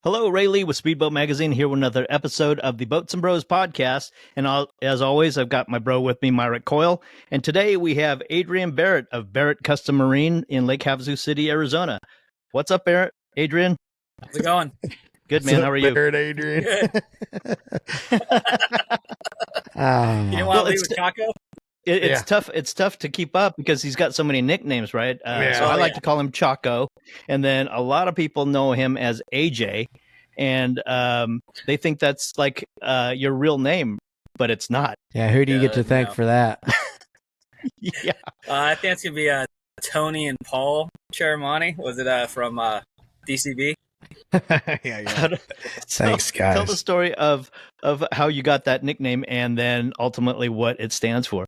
Hello, Ray Lee with Speedboat Magazine here with another episode of the Boats and Bros podcast. And as always, I've got my bro with me, Myrick Coyle. And today we have Adrian Barrett of Barrett Custom Marine in Lake Havasu City, Arizona. What's up, Barrett? Adrian? How's it going? Good, man. How are you? Barrett, Adrian. Good. You didn't want to leave with Chaco? It's tough. It's tough to keep up because he's got so many nicknames, right? So I like to call him Chaco, and then a lot of people know him as AJ, and they think that's like your real name, but it's not. Yeah, who do you get to thank for that? Yeah, I think it's gonna be Tony and Paul Cheramani. Was it from DCB? yeah. Thanks, guys. Tell the story of how you got that nickname, and then ultimately what it stands for.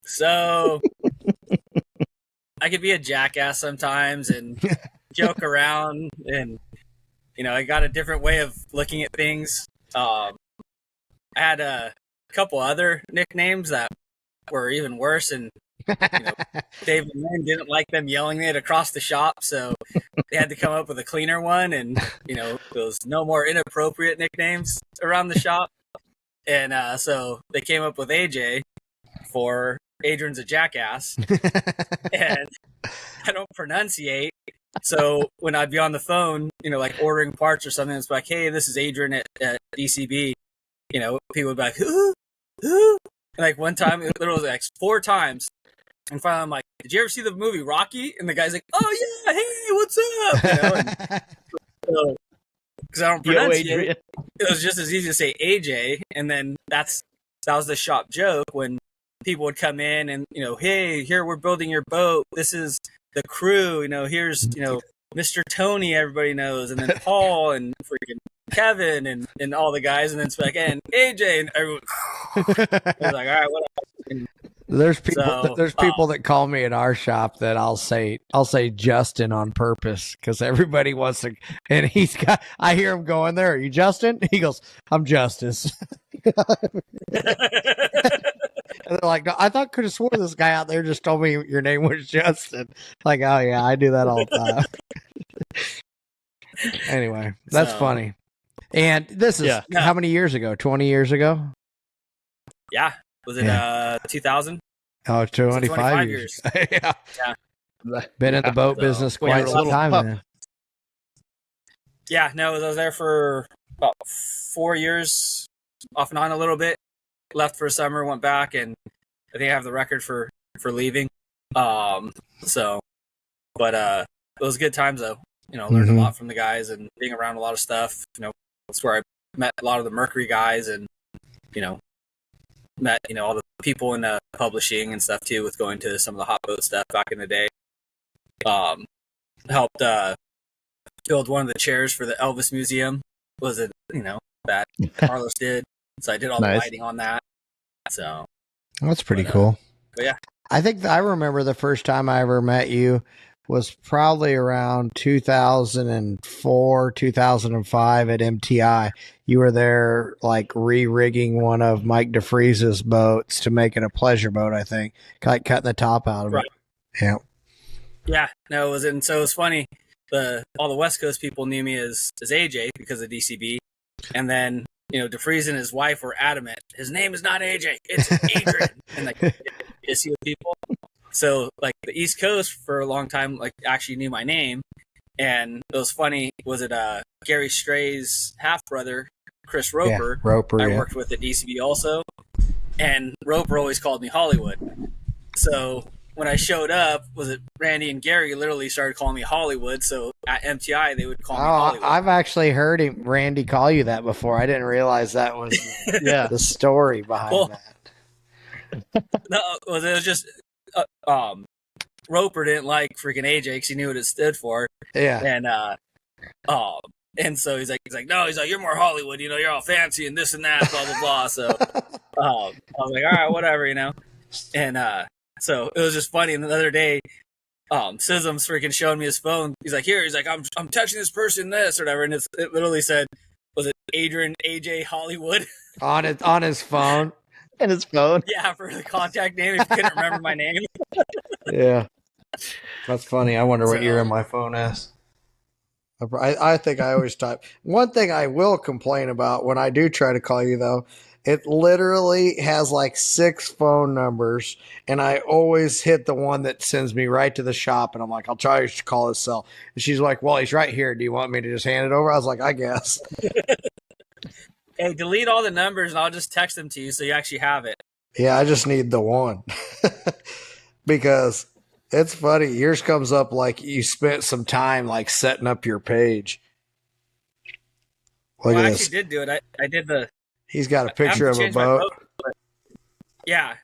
So I could be a jackass sometimes and joke around, and I got a different way of looking at things. I had a couple other nicknames that were even worse, and Dave and Lynn didn't like them yelling it across the shop, so they had to come up with a cleaner one, and there was no more inappropriate nicknames around the shop. And so they came up with AJ for Adrian's a jackass. And I don't pronunciate. So when I'd be on the phone, like ordering parts or something, it's like, hey, this is Adrian at DCB. People would be like, who? And like one time, it literally like 4 times. And finally, I'm like, did you ever see the movie Rocky? And the guy's like, oh, yeah, hey, what's up? So, because I don't pronunciate it was just as easy to say AJ, and then that was the shop joke when people would come in and hey, here we're building your boat. This is the crew. Here's Mr. Tony, everybody knows, and then Paul and freaking Kevin and all the guys, and then it's like and AJ, and everyone was like, all right, whatever. And there's people that call me in our shop that I'll say Justin on purpose because everybody wants to, and I hear him going there. Are you Justin? He goes, I'm Justice. And they're like, no, I could have swore this guy out there just told me your name was Justin. Like, oh yeah, I do that all the time. Anyway, that's funny. And this is how many years ago? 20 years ago? Yeah. Was it 2000? Oh, 25 years. Yeah. Been in the boat business quite some time, man. Yeah, no, I was there for about 4 years, off and on a little bit. Left for a summer, went back, and I think I have the record for leaving. But it was good times though. Learned a lot from the guys and being around a lot of stuff. That's where I met a lot of the Mercury guys, and met all the people in publishing and stuff too, with going to some of the hot boat stuff back in the day. Helped build one of the chairs for the Elvis Museum. Was it that Carlos did? So I did all the lighting on that. So that's pretty cool. But yeah, I think I remember the first time I ever met you was probably around 2004, 2005 at MTI. You were there like re-rigging one of Mike DeFreeze's boats to make it a pleasure boat, I think. Like cutting the top out of it. Yeah. Yeah, no, it was, and so it was funny. All the West Coast people knew me as AJ because of DCB. And then, DeFreeze and his wife were adamant. His name is not AJ, it's Adrian. And like issue with people. So, like, the East Coast for a long time, like, actually knew my name. And it was funny, was it Gary Stray's half-brother, Chris Roper. Yeah, Roper, I worked with at DCB also. And Roper always called me Hollywood. So, when I showed up, was it Randy and Gary literally started calling me Hollywood. So, at MTI, they would call me Hollywood. I've actually heard Randy call you that before. I didn't realize that was the story behind that. No, it was just... Roper didn't like freaking AJ because he knew what it stood for. Yeah. And so he's like, no, you're more Hollywood, you're all fancy and this and that, blah blah blah. So I was like, all right, whatever, And so it was just funny. And the other day, Sism's freaking showing me his phone. He's like, I'm texting this person this or whatever, and it literally said, was it Adrian AJ Hollywood on his phone? And his phone. Yeah, for the contact name. If you couldn't remember my name. Yeah. That's funny. I wonder what year on my phone is. I think I always type. One thing I will complain about when I do try to call you, though, it literally has like 6 phone numbers, and I always hit the one that sends me right to the shop. And I'm like, I'll try to call his cell. And she's like, well, he's right here. Do you want me to just hand it over? I was like, I guess. Hey, delete all the numbers and I'll just text them to you so you actually have it. Yeah, I just need the one. Because it's funny. Yours comes up like you spent some time like setting up your page. Look Well, I at actually this. did do it. I did the. He's got a I have picture to of a change my boat. but yeah.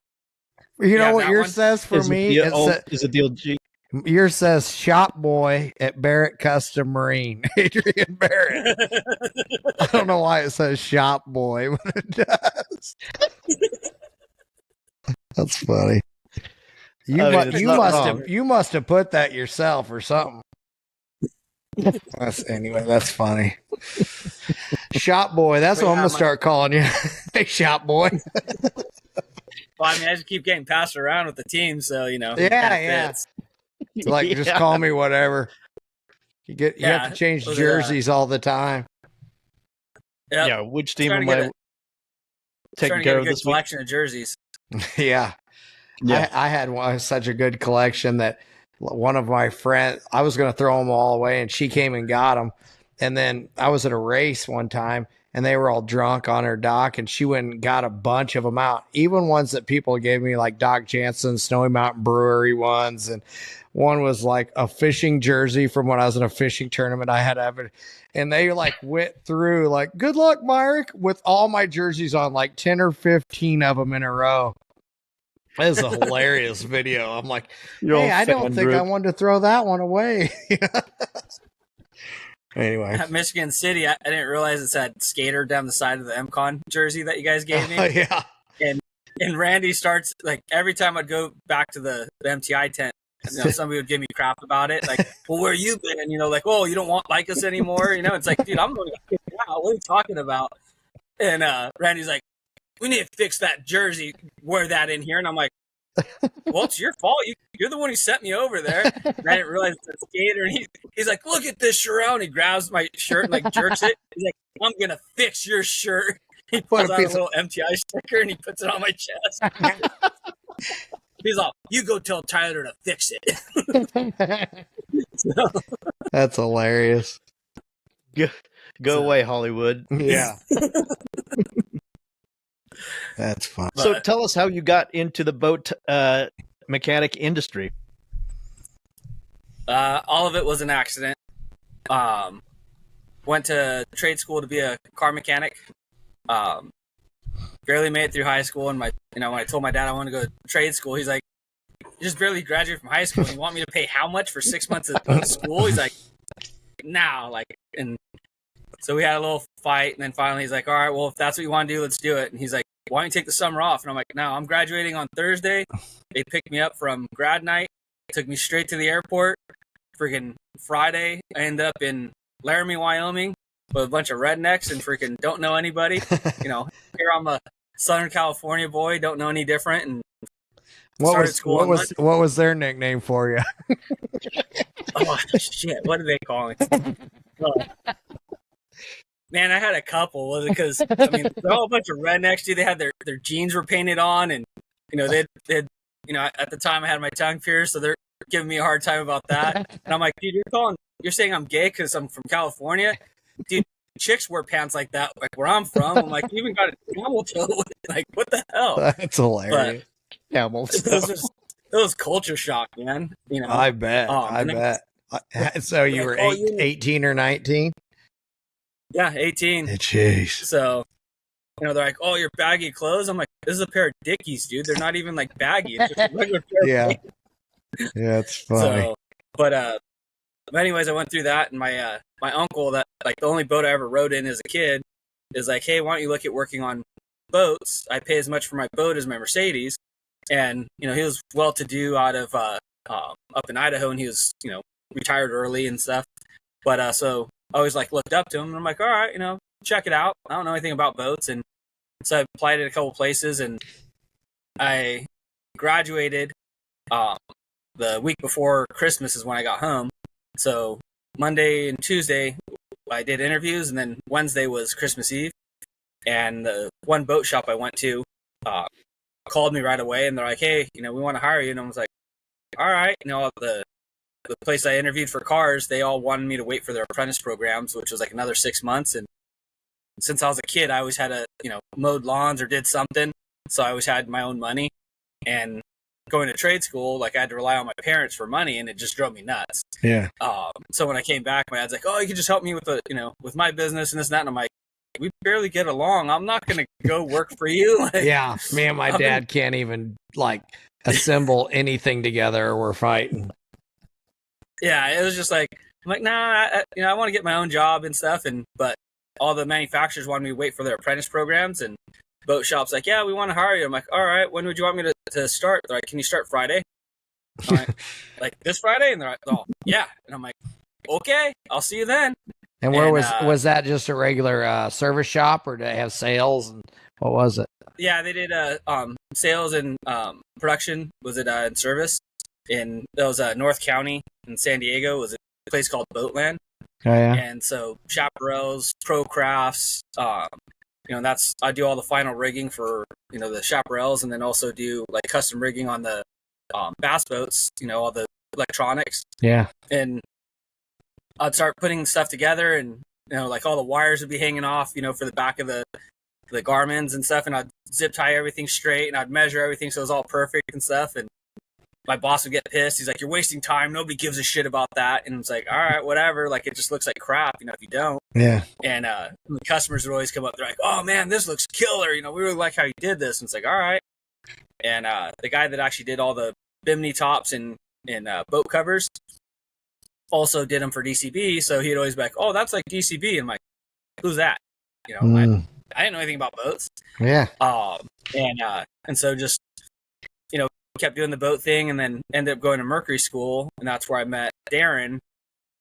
You know Yeah, what that yours one? says for Is me? it is it the old G? Yours says shop boy at Barrett Custom Marine, Adrian Barrett. I don't know why it says shop boy, but it does. That's funny. You must have put that yourself or something. That's funny. Shop boy, that's what I'm gonna start calling you. Hey, shop boy. Well, I mean, I just keep getting passed around with the team, so you know. Yeah. Fits. Like, just call me whatever. You have to change jerseys all the time. Yep. Yeah, which team am I taking care of this week? Collection of jerseys. Yeah. I had such a good collection that one of my friends, I was going to throw them all away, and she came and got them. And then I was at a race one time, and they were all drunk on her dock, and she went and got a bunch of them out, even ones that people gave me, like Doc Jansen, Snowy Mountain Brewery ones. And one was like a fishing jersey from when I was in a fishing tournament. I had to have it. And they like went through like, good luck, Myrick, with all my jerseys on, like 10 or 15 of them in a row. It was a hilarious video. I'm like, hey, I don't think I wanted to throw that one away. Anyway. At Michigan City, I didn't realize it said skater down the side of the MCon jersey that you guys gave me. Yeah. And Randy starts, like, every time I'd go back to the MTI tent, you know, somebody would give me crap about it. Like, well, where you been? And, you know, like, oh, you don't like us anymore? You know, it's like, dude, I'm going to get kicked out. What are you talking about? And Randy's like, we need to fix that jersey, wear that in here. And I'm like, well, it's your fault. You're the one who sent me over there. And I didn't realize it's a skater. And he's like, look at this shirt. And he grabs my shirt and like jerks it. He's like, I'm going to fix your shirt. He pulls out a little MTI sticker and he puts it on my chest. He's all, you go tell Tyler to fix it. That's hilarious. Go away, Hollywood. Yeah. That's fun. So tell us how you got into the boat mechanic industry. All of it was an accident. Went to trade school to be a car mechanic. Barely made it through high school, and when I told my dad I wanted to go to trade school, he's like, "You just barely graduated from high school, and you want me to pay how much for 6 months of school?" He's like, "Now, and so we had a little fight, and then finally he's like, "All right, well, if that's what you want to do, let's do it." And he's like, "Why don't you take the summer off?" And I'm like, "No, I'm graduating on Thursday." They picked me up from grad night, took me straight to the airport. Freaking Friday, I ended up in Laramie, Wyoming, with a bunch of rednecks and freaking don't know anybody. You know, here I'm a Southern California boy, don't know any different. And what was their nickname for you? Oh shit! What do they call me? Man, I had a couple. Was it because I mean they're all a bunch of rednecks, dude. They had their jeans were painted on, and you know they at the time I had my tongue pierced, so they're giving me a hard time about that. And I'm like, dude, you're saying I'm gay because I'm from California, dude. Chicks wear pants like that, like where I'm from. I'm like, you even got a camel toe. Like, what the hell? That's hilarious. Camel toe. It was culture shock, man. You know, I bet. I bet. So you were 18 or 19? Yeah, 18. Jeez. So, you know, they're like, "Oh, you're baggy clothes." I'm like, "This is a pair of Dickies, dude. They're not even like baggy. It's just a regular pair Yeah. of pants." Yeah, it's funny. So, but anyways, I went through that, and my uncle, that like the only boat I ever rode in as a kid, is like, "Hey, why don't you look at working on boats? I pay as much for my boat as my Mercedes." And you know, he was well-to-do out of up in Idaho, and he was retired early and stuff. But so I always like looked up to him, and I'm like, all right, check it out. I don't know anything about boats, and so I applied at a couple places, and I graduated the week before Christmas is when I got home. So Monday and Tuesday, I did interviews, and then Wednesday was Christmas Eve. And the one boat shop I went to called me right away, and they're like, "Hey, we want to hire you." And I was like, "All right." The place I interviewed for cars, they all wanted me to wait for their apprentice programs, which was like another 6 months. And since I was a kid, I always had to, mowed lawns or did something. So I always had my own money. And going to trade school, like I had to rely on my parents for money, and it just drove me nuts. Yeah. So when I came back, my dad's like, "Oh, you can just help me with with my business and this and that." And I'm like, "We barely get along. I'm not going to go work for you." Like, yeah. Me and my dad can't even like assemble anything together. We're fighting. Yeah. It was just like, I'm like, nah, I want to get my own job and stuff. But all the manufacturers wanted me to wait for their apprentice programs, and boat shops like, "Yeah, we want to hire you." I'm like, "All right, when would you want me to start?" They're like, "Can you start Friday?" I'm like this Friday? And they're like, "Oh, yeah." And I'm like, "Okay, I'll see you then." And where was that just a regular service shop, or did they have sales? And what was it? Yeah, they did sales and production. Was it in service? In North County in San Diego was a place called Boatland. Oh yeah. And so chaparrals, pro crafts, that's I do all the final rigging for the chaparrals, and then also do like custom rigging on the bass boats. All the electronics. Yeah. And I'd start putting stuff together, and like all the wires would be hanging off, for the back of the Garmins and stuff, and I'd zip tie everything straight, and I'd measure everything so it was all perfect and stuff. And my boss would get pissed. He's like, "You're wasting time. Nobody gives a shit about that." And it's like, "All right, whatever. Like, it just looks like crap, if you don't." Yeah. And the customers would always come up. They're like, "Oh man, this looks killer. We really like how you did this." And it's like, "All right." And the guy that actually did all the bimini tops and boat covers also did them for DCB. So he'd always be like, "Oh, that's like DCB." And I'm like, "Who's that?" I didn't know anything about boats. Yeah. And so just kept doing the boat thing, and then ended up going to Mercury school, and that's where I met Darren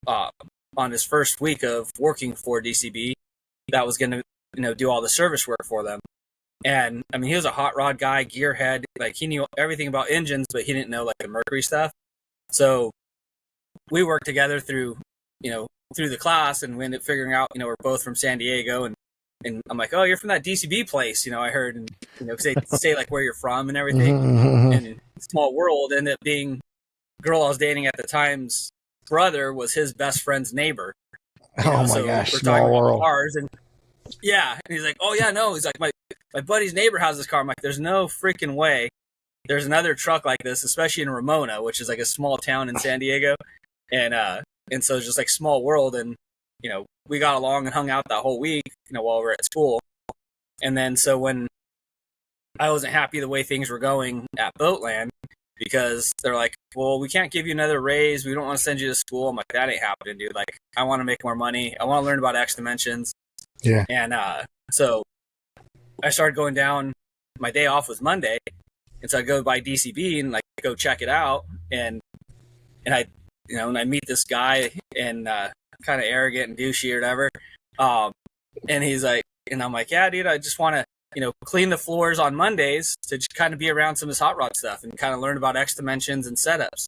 on his first week of working for DCB. That was going to do all the service work for them. And I mean, he was a hot rod guy, gearhead. Like, he knew everything about engines, but he didn't know like the Mercury stuff. So we worked together through the class, and we ended up figuring out we're both from San Diego, and I'm like, "Oh, you're from that DCB place, I heard," and because they say like where you're from and everything. And small world. Ended up being girl I was dating at the time's brother was his best friend's neighbor. Oh my gosh, small world. Cars, and yeah, and he's like, "Oh yeah, no," he's like, my buddy's neighbor has this car." I'm like, "There's no freaking way there's another truck like this, especially in Ramona, which is like a small town in San Diego." And so it's just like small world, and we got along and hung out that whole week, while we were at school. And then so when I wasn't happy the way things were going at Boatland, because they're like, "Well, we can't give you another raise. We don't want to send you to school." I'm like, "That ain't happening, dude. Like, I want to make more money. I want to learn about X dimensions." Yeah. And so I started going down. My day off was Monday, and so I go by DCB and like go check it out. And I, and I meet this guy, and kind of arrogant and douchey or whatever. And he's like, and I'm like, "Yeah, dude, I just want to clean the floors on Mondays to just kind of be around some of this hot rod stuff and kind of learn about X dimensions and setups."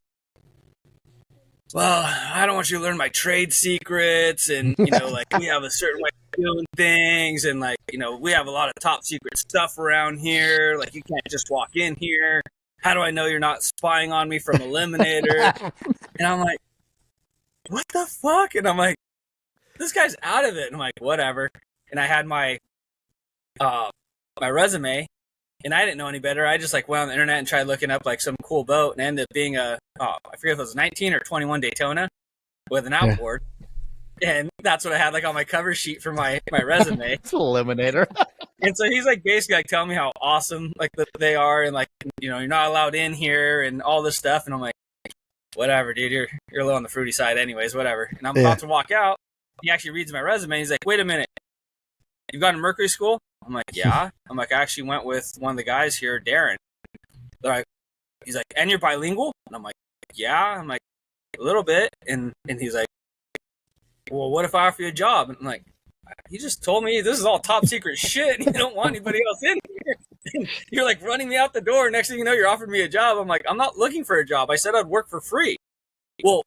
"Well, I don't want you to learn my trade secrets, and like we have a certain way of doing things, and like we have a lot of top secret stuff around here. Like, you can't just walk in here. How do I know you're not spying on me from Eliminator?" And I'm like, "What the fuck?" And I'm like, "This guy's out of it." And I'm like, "Whatever." And I had my my resume, and I didn't know any better. I just like went on the internet and tried looking up like some cool boat, and ended up being I forget if it was 19 or 21 Daytona with an outboard. And that's what I had like on my cover sheet for my resume. It's an Eliminator. And so he's like basically like telling me how awesome like they are, and like you're not allowed in here and all this stuff. And I'm like, "Whatever, dude, you're a little on the fruity side anyways, whatever." And I'm about to walk out. He actually reads my resume. He's like, "Wait a minute, you've gone to Mercury school?" I'm like, "Yeah." I'm like, "I actually went with one of the guys here, Darren." He's like, "And you're bilingual?" And I'm like, "Yeah." I'm like, "A little bit." And he's like, "Well, what if I offer you a job?" And I'm like, "You just told me this is all top secret shit, and you don't want anybody else in here. And you're like running me out the door. Next thing you know, you're offering me a job." I'm like, "I'm not looking for a job. I said I'd work for free." "Well,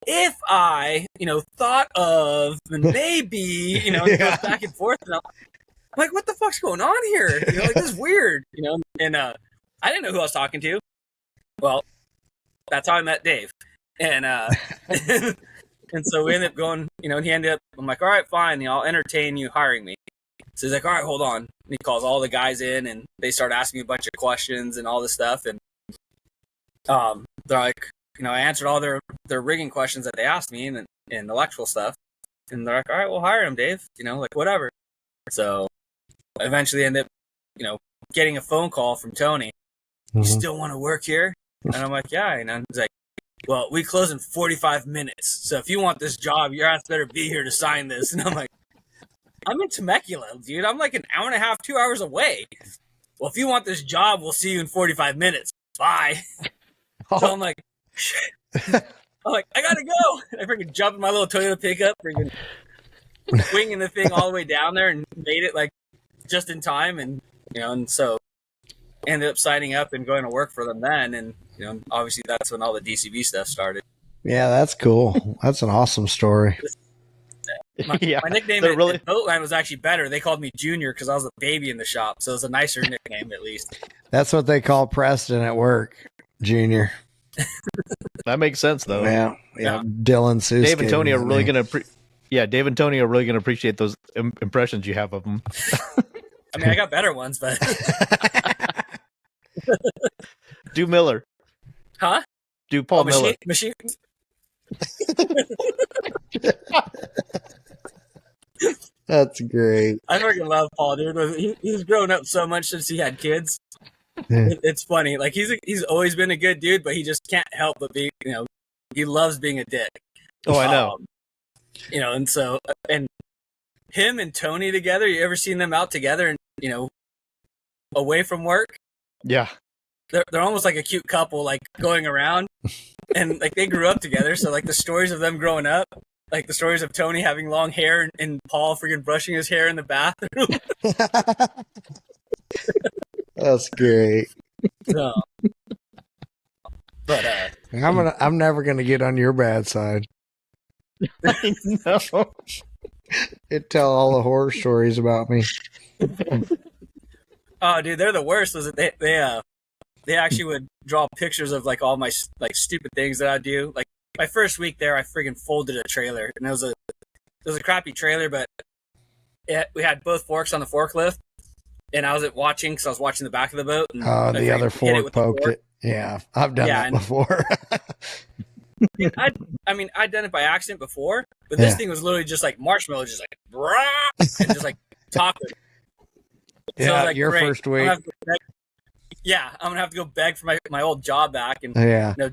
if I, thought of, and maybe, and it goes back and forth. And I'm like, what the fuck's going on here? This is weird, and I didn't know who I was talking to. Well, that's how I met Dave. And, and so we ended up going, and he ended up, I'm like, all right, fine. I'll entertain you hiring me. So he's like, all right, hold on. And he calls all the guys in and they start asking me a bunch of questions and all this stuff. And, they're like, I answered all their rigging questions that they asked me and electrical stuff. And they're like, all right, we'll hire him, Dave, whatever. So eventually ended up, getting a phone call from Tony. You still want to work here? And I'm like, yeah. And he's like, well, we close in 45 minutes. So if you want this job, your ass better be here to sign this. And I'm like, I'm in Temecula, dude. I'm like an hour and a half, 2 hours away. Well, if you want this job, we'll see you in 45 minutes. Bye. So I'm like, shit. I'm like, I gotta go. I freaking jumped in my little Toyota pickup, freaking winging the thing all the way down there and made it like just in time. And, and so ended up signing up and going to work for them then. And, obviously that's when all the DCB stuff started. Yeah, that's cool. That's an awesome story. My nickname at Boatland was actually better. They called me Junior because I was a baby in the shop. So it was a nicer nickname at least. That's what they call Preston at work, Junior. That makes sense though. Yeah. Dylan Seuss. Dave and Tony are really going to Dave and Tony are really going to appreciate those impressions you have of them. I mean, I got better ones, but do Miller. Huh? Do Paul Miller. Machine. That's great. I freaking love Paul, dude. He's grown up so much since he had kids. Yeah. It's funny. Like he's always been a good dude, but he just can't help but be, he loves being a dick. Oh, I know. And so, and him and Tony together, you ever seen them out together and, away from work? Yeah. They're almost like a cute couple, like going around and like they grew up together. So like the stories of them growing up, like the stories of Tony having long hair and Paul freaking brushing his hair in the bathroom. That's great. So, but I'm never gonna get on your bad side. I know. It tell all the horror stories about me. Oh, dude, they're the worst. Was it they actually would draw pictures of like all my like stupid things that I do. Like my first week there, I freaking folded a trailer, and it was a crappy trailer, but we had both forks on the forklift, and I was watching because I was watching the back of the boat. And the other fork poked it. Yeah, I've done that before. I'd done it by accident before, but this thing was literally just like marshmallow, just like brah, and just like talking. So Yeah, like, your first week. I'm gonna have to go beg for my old job back, and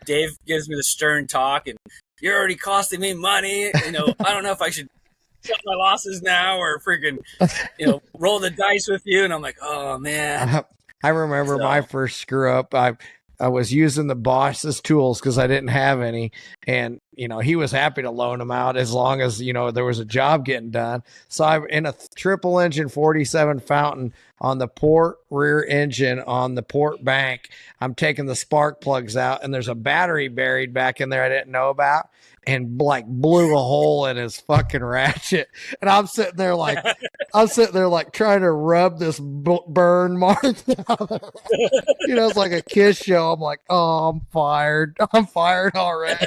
Dave gives me the stern talk, and you're already costing me money. I don't know if I should cut my losses now or freaking, roll the dice with you. And I'm like, oh man. I remember my first screw up. I was using the boss's tools because I didn't have any, and he was happy to loan them out as long as there was a job getting done. So I'm in a triple engine 47 fountain on the port rear engine on the port bank. I'm taking the spark plugs out, and there's a battery buried back in there I didn't know about, and like blew a hole in his fucking ratchet. And I'm sitting there like trying to rub this burn mark down. It's like a kiss show. I'm like, oh, I'm fired already.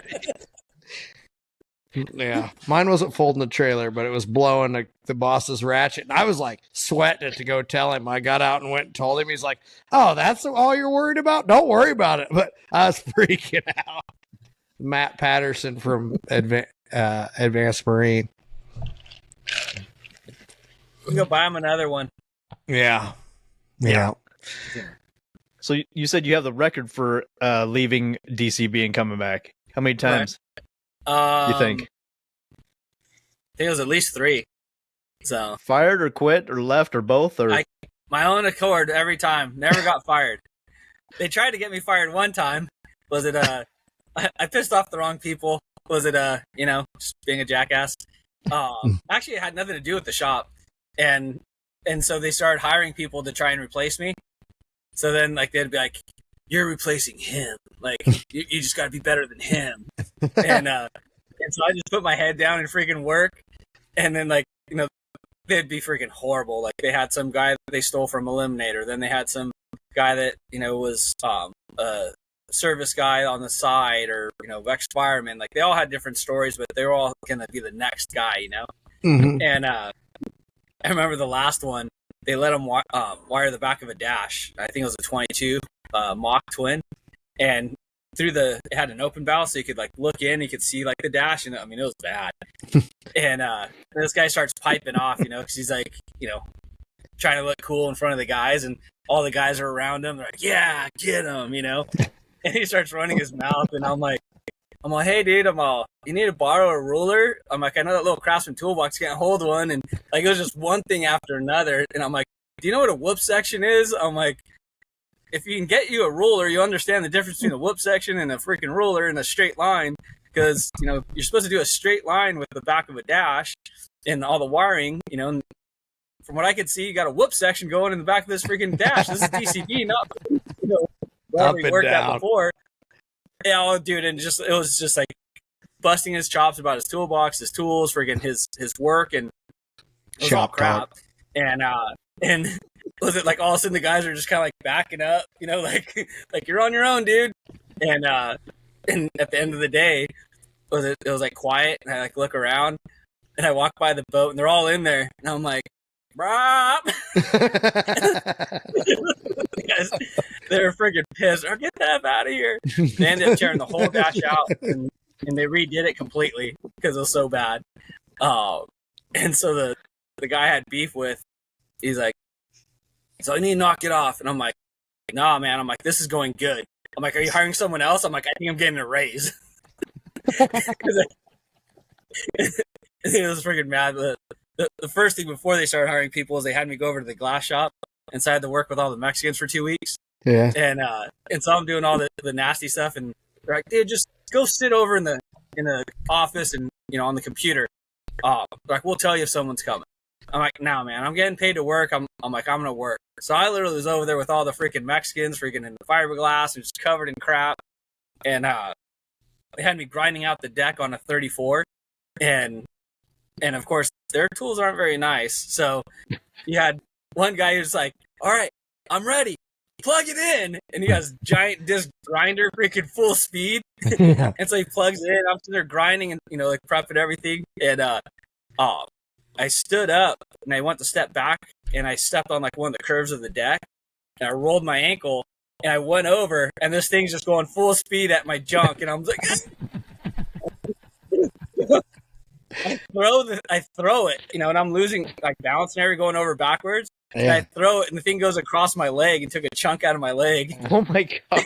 Yeah, mine wasn't folding the trailer, but it was blowing the boss's ratchet, and I was like sweating it to go tell him. I got out and went and told him. He's like, "Oh, that's all you're worried about? Don't worry about it." But I was freaking out. Matt Patterson from Advanced Marine. We can go buy him another one. Yeah. So you said you have the record for leaving DCB and coming back. How many times? You think? I think it was at least 3. So fired or quit or left or both or my own accord every time. Never got fired. They tried to get me fired one time. Was it I pissed off the wrong people? Was it just being a jackass? Actually, it had nothing to do with the shop, and so they started hiring people to try and replace me. So then they'd be like, "You're replacing him. Like you just got to be better than him." And And so I just put my head down and freaking work. And then, like, you know, they'd be freaking horrible. Like, they had some guy that they stole from Eliminator. Then they had some guy that, you know, was a service guy on the side, or, you know, ex-fireman. Like, they all had different stories, but they were all going to be the next guy, you know? Mm-hmm. And I remember the last one, they let him wire the back of a dash. I think it was a 22 Mach twin. And it had an open bow, so you could, like, look in, you could see, like, the dash, and I mean, it was bad. And this guy starts piping off, you know, because he's, like, you know, trying to look cool in front of the guys, and all the guys are around him. They're like, yeah, get him, you know. And he starts running his mouth, and I'm like, hey, dude, you need to borrow a ruler? I'm like, I know that little Craftsman toolbox can't hold one. And, like, it was just one thing after another. And I'm like, do you know what a whoop section is? I'm like, if you can get you a ruler, you understand the difference between a whoop section and a freaking ruler in a straight line. Because, you know, you're supposed to do a straight line with the back of a dash and all the wiring, you know. And from what I could see, you got a whoop section going in the back of this freaking dash. This is DCB, not, you know, Up we and worked down. at before. Yeah, oh, dude, and it was just like busting his chops about his toolbox, his tools, friggin' his work, and it was all Shop crap. And was it like all of a sudden the guys are just kind of like backing up, you know, like you're on your own, dude. And at the end of the day, it was like quiet, and I like look around, and I walk by the boat, and they're all in there, and I'm like, Rob. They were freaking pissed. Oh, get that out of here. They ended up tearing the whole dash out, and they redid it completely because it was so bad. And so the guy I had beef with, he's like, so I need to knock it off. And I'm like, nah, man. I'm like, this is going good. I'm like, are you hiring someone else? I'm like, I think I'm getting a raise. He was freaking mad. The first thing before they started hiring people is they had me go over to the glass shop, and so I had to work with all the Mexicans for 2 weeks. Yeah. And so I'm doing all the nasty stuff, and they're like, dude, just go sit over in the office and, you know, on the computer. Like, we'll tell you if someone's coming. I'm like, no, man, I'm getting paid to work. I'm like, I'm gonna work. So I literally was over there with all the freaking Mexicans, freaking in the fiberglass, and just covered in crap. And they had me grinding out the deck on a 34, and of course their tools aren't very nice. So you had one guy who's like, all right, I'm ready. Plug it in. And he has giant disc grinder, freaking full speed. Yeah. And so he plugs it in. I'm sitting there grinding and, you know, like prepping everything. And I stood up and I went to step back, and I stepped on like one of the curves of the deck, and I rolled my ankle, and I went over, and this thing's just going full speed at my junk. And I'm like, I throw it, you know, and I'm losing like balance and everything, going over backwards. Yeah. And I throw it, and the thing goes across my leg and took a chunk out of my leg. Oh my god!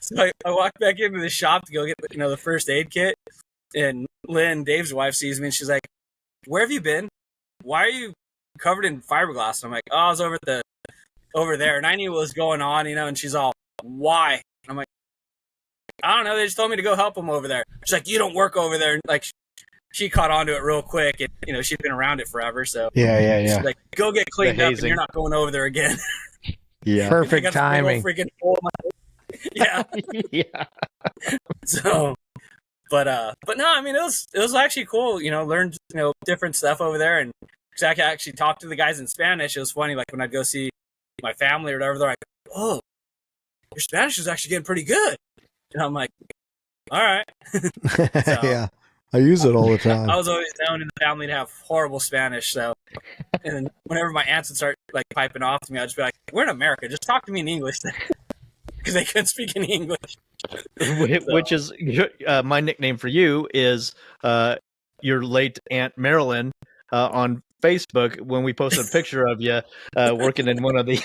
So I walked back into the shop to go get, you know, the first aid kit, and Lynn, Dave's wife, sees me, and she's like, "Where have you been? Why are you covered in fiberglass?" And I'm like, "Oh, I was over there," and I knew what was going on, you know. And she's all, "Why?" And I'm like, I don't know. They just told me to go help them over there. She's like, "You don't work over there." And like, she caught on to it real quick, and, you know, she's been around it forever. So Yeah. she's like, "Go get cleaned The up, and hazing. you're not going over there again." Yeah. Perfect I got this big old timing. freaking hole in my- Yeah. Yeah. So, but no, I mean, it was actually cool. You know, learned, you know, different stuff over there, and I could actually talk to the guys in Spanish. It was funny, like when I'd go see my family or whatever, they're like, "Oh, your Spanish is actually getting pretty good." And I'm like, "All right." Yeah. I use it all the time. I was always known in the family to have horrible Spanish, so. And then whenever my aunts would start like piping off to me, I'd just be like, "We're in America. Just talk to me in English," because they couldn't speak any English. Which is my nickname for you is your late Aunt Marilyn on Facebook. When we posted a picture of you working in one of the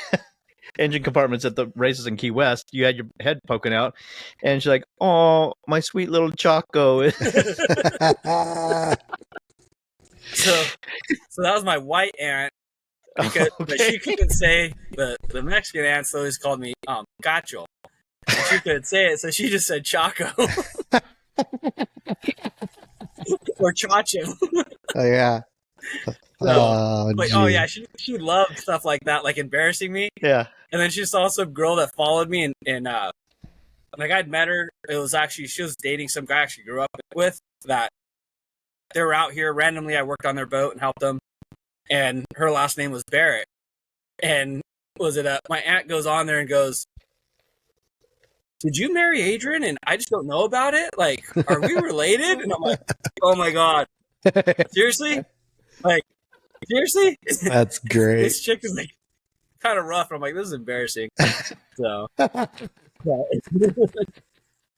engine compartments at the races in Key West, you had your head poking out, and she's like, "Oh, my sweet little Choco." So that was my white aunt, because, but she couldn't say the Mexican aunts always called me Cajon. And she couldn't say it, so she just said Chaco or Chacho. Yeah. But oh yeah, she loved stuff like that, like embarrassing me. Yeah. And then she saw some girl that followed me, and like I'd met her. It was actually, she was dating some guy I actually grew up with that they were out here randomly. I worked on their boat and helped them. And her last name was Barrett. And my aunt goes on there and goes, did you marry Adrian and I just don't know about it? Like, are we related? And I'm like, oh my God. Seriously? Like, seriously? That's great. This chick is like kind of rough. I'm like, this is embarrassing. So,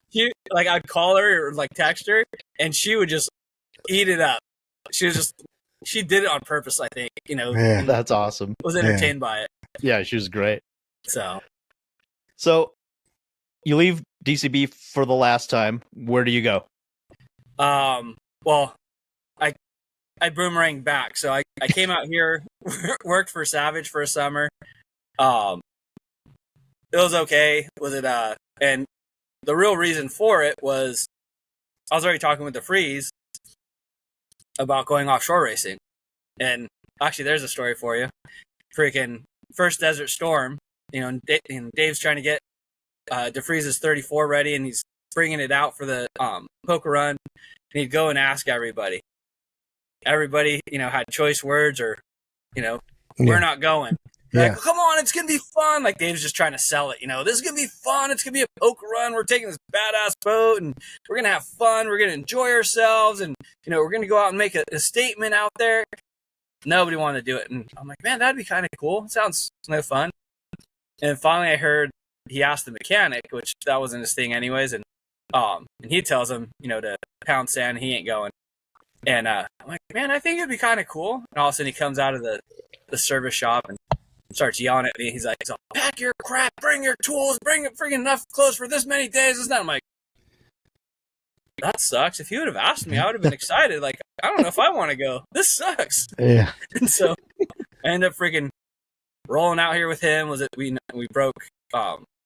she, like, I'd call her or like text her, and she would just eat it up. She did it on purpose, I think. You know, Yeah. That's awesome. was entertained by it. Yeah, she was great. So, you leave DCB for the last time. Where do you go? well, I boomerang back. So I came out here, worked for Savage for a summer. It was okay. And the real reason for it was I was already talking with the Freeze about going offshore racing. And actually, there's a story for you. Freaking first Desert Storm, you know, and Dave's trying to get DeFreeze's 34 ready, and he's bringing it out for the poker run. And he'd go and ask everybody. Everybody, you know, had choice words or, you know, we're not going. Yeah. Like, come on, it's going to be fun. Like, Dave's just trying to sell it. You know, this is going to be fun. It's going to be a poker run. We're taking this badass boat, and we're going to have fun. We're going to enjoy ourselves, and, you know, we're going to go out and make a statement out there. Nobody wanted to do it. And I'm like, man, that'd be kind of cool. It sounds no fun. And finally I heard he asked the mechanic, which that wasn't his thing anyways. And he tells him, you know, to pound sand. He ain't going. And I'm like, man, I think it'd be kind of cool. And all of a sudden he comes out of the service shop and starts yelling at me. He's like, so pack your crap, bring your tools, bring freaking enough clothes for this many days. It's not. I'm like, that sucks. If he would have asked me, I would have been excited. Like, I don't know if I want to go. This sucks. Yeah. And so I ended up freaking rolling out here with him. We broke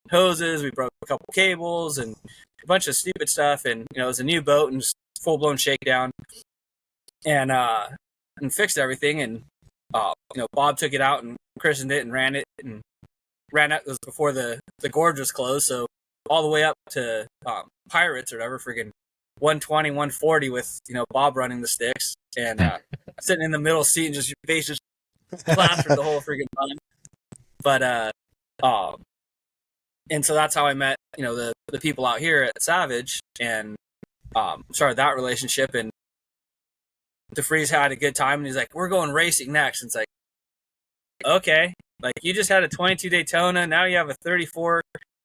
hoses, we broke a couple cables and a bunch of stupid stuff. And, you know, it was a new boat and just full blown shakedown. And fixed everything. And, you know, Bob took it out and christened it and ran it. And ran it was before the gorge was closed. So all the way up to Pirates or whatever, freaking 120, 140 with, you know, Bob running the sticks and sitting in the middle seat and just your face just plastered the whole freaking time. But and so that's how I met, you know, the people out here at Savage and started that relationship. And DeFreeze had a good time and he's like, we're going racing next. And it's like, okay, like you just had a 22 Daytona, now you have a 34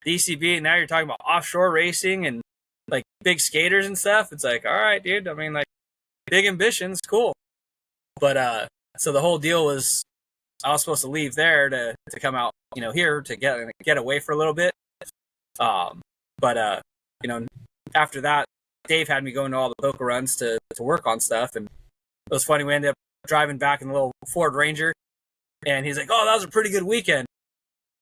DCB, and now you're talking about offshore racing and like big skaters and stuff. It's like, all right, dude. I mean, like big ambitions, cool. But so the whole deal was I was supposed to leave there to come out, you know, here to get away for a little bit. But you know, after that, Dave had me going to all the poker runs to work on stuff, and it was funny. We ended up driving back in the little Ford Ranger, and he's like, "Oh, that was a pretty good weekend."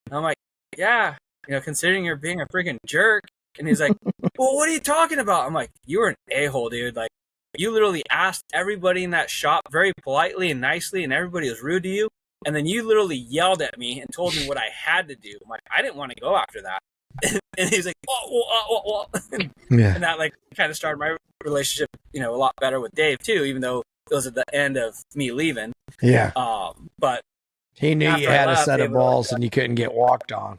And I'm like, "Yeah, you know, considering you're being a freaking jerk." And he's like, well, what are you talking about? I'm like, you were an a-hole, dude. Like, you literally asked everybody in that shop very politely and nicely, and everybody was rude to you. And then you literally yelled at me and told me what I had to do. I'm like, I didn't want to go after that. And he's like, Yeah. And that, like, kind of started my relationship, you know, a lot better with Dave, too, even though it was at the end of me leaving. Yeah. But he knew you had a set of balls like, and you couldn't get walked on.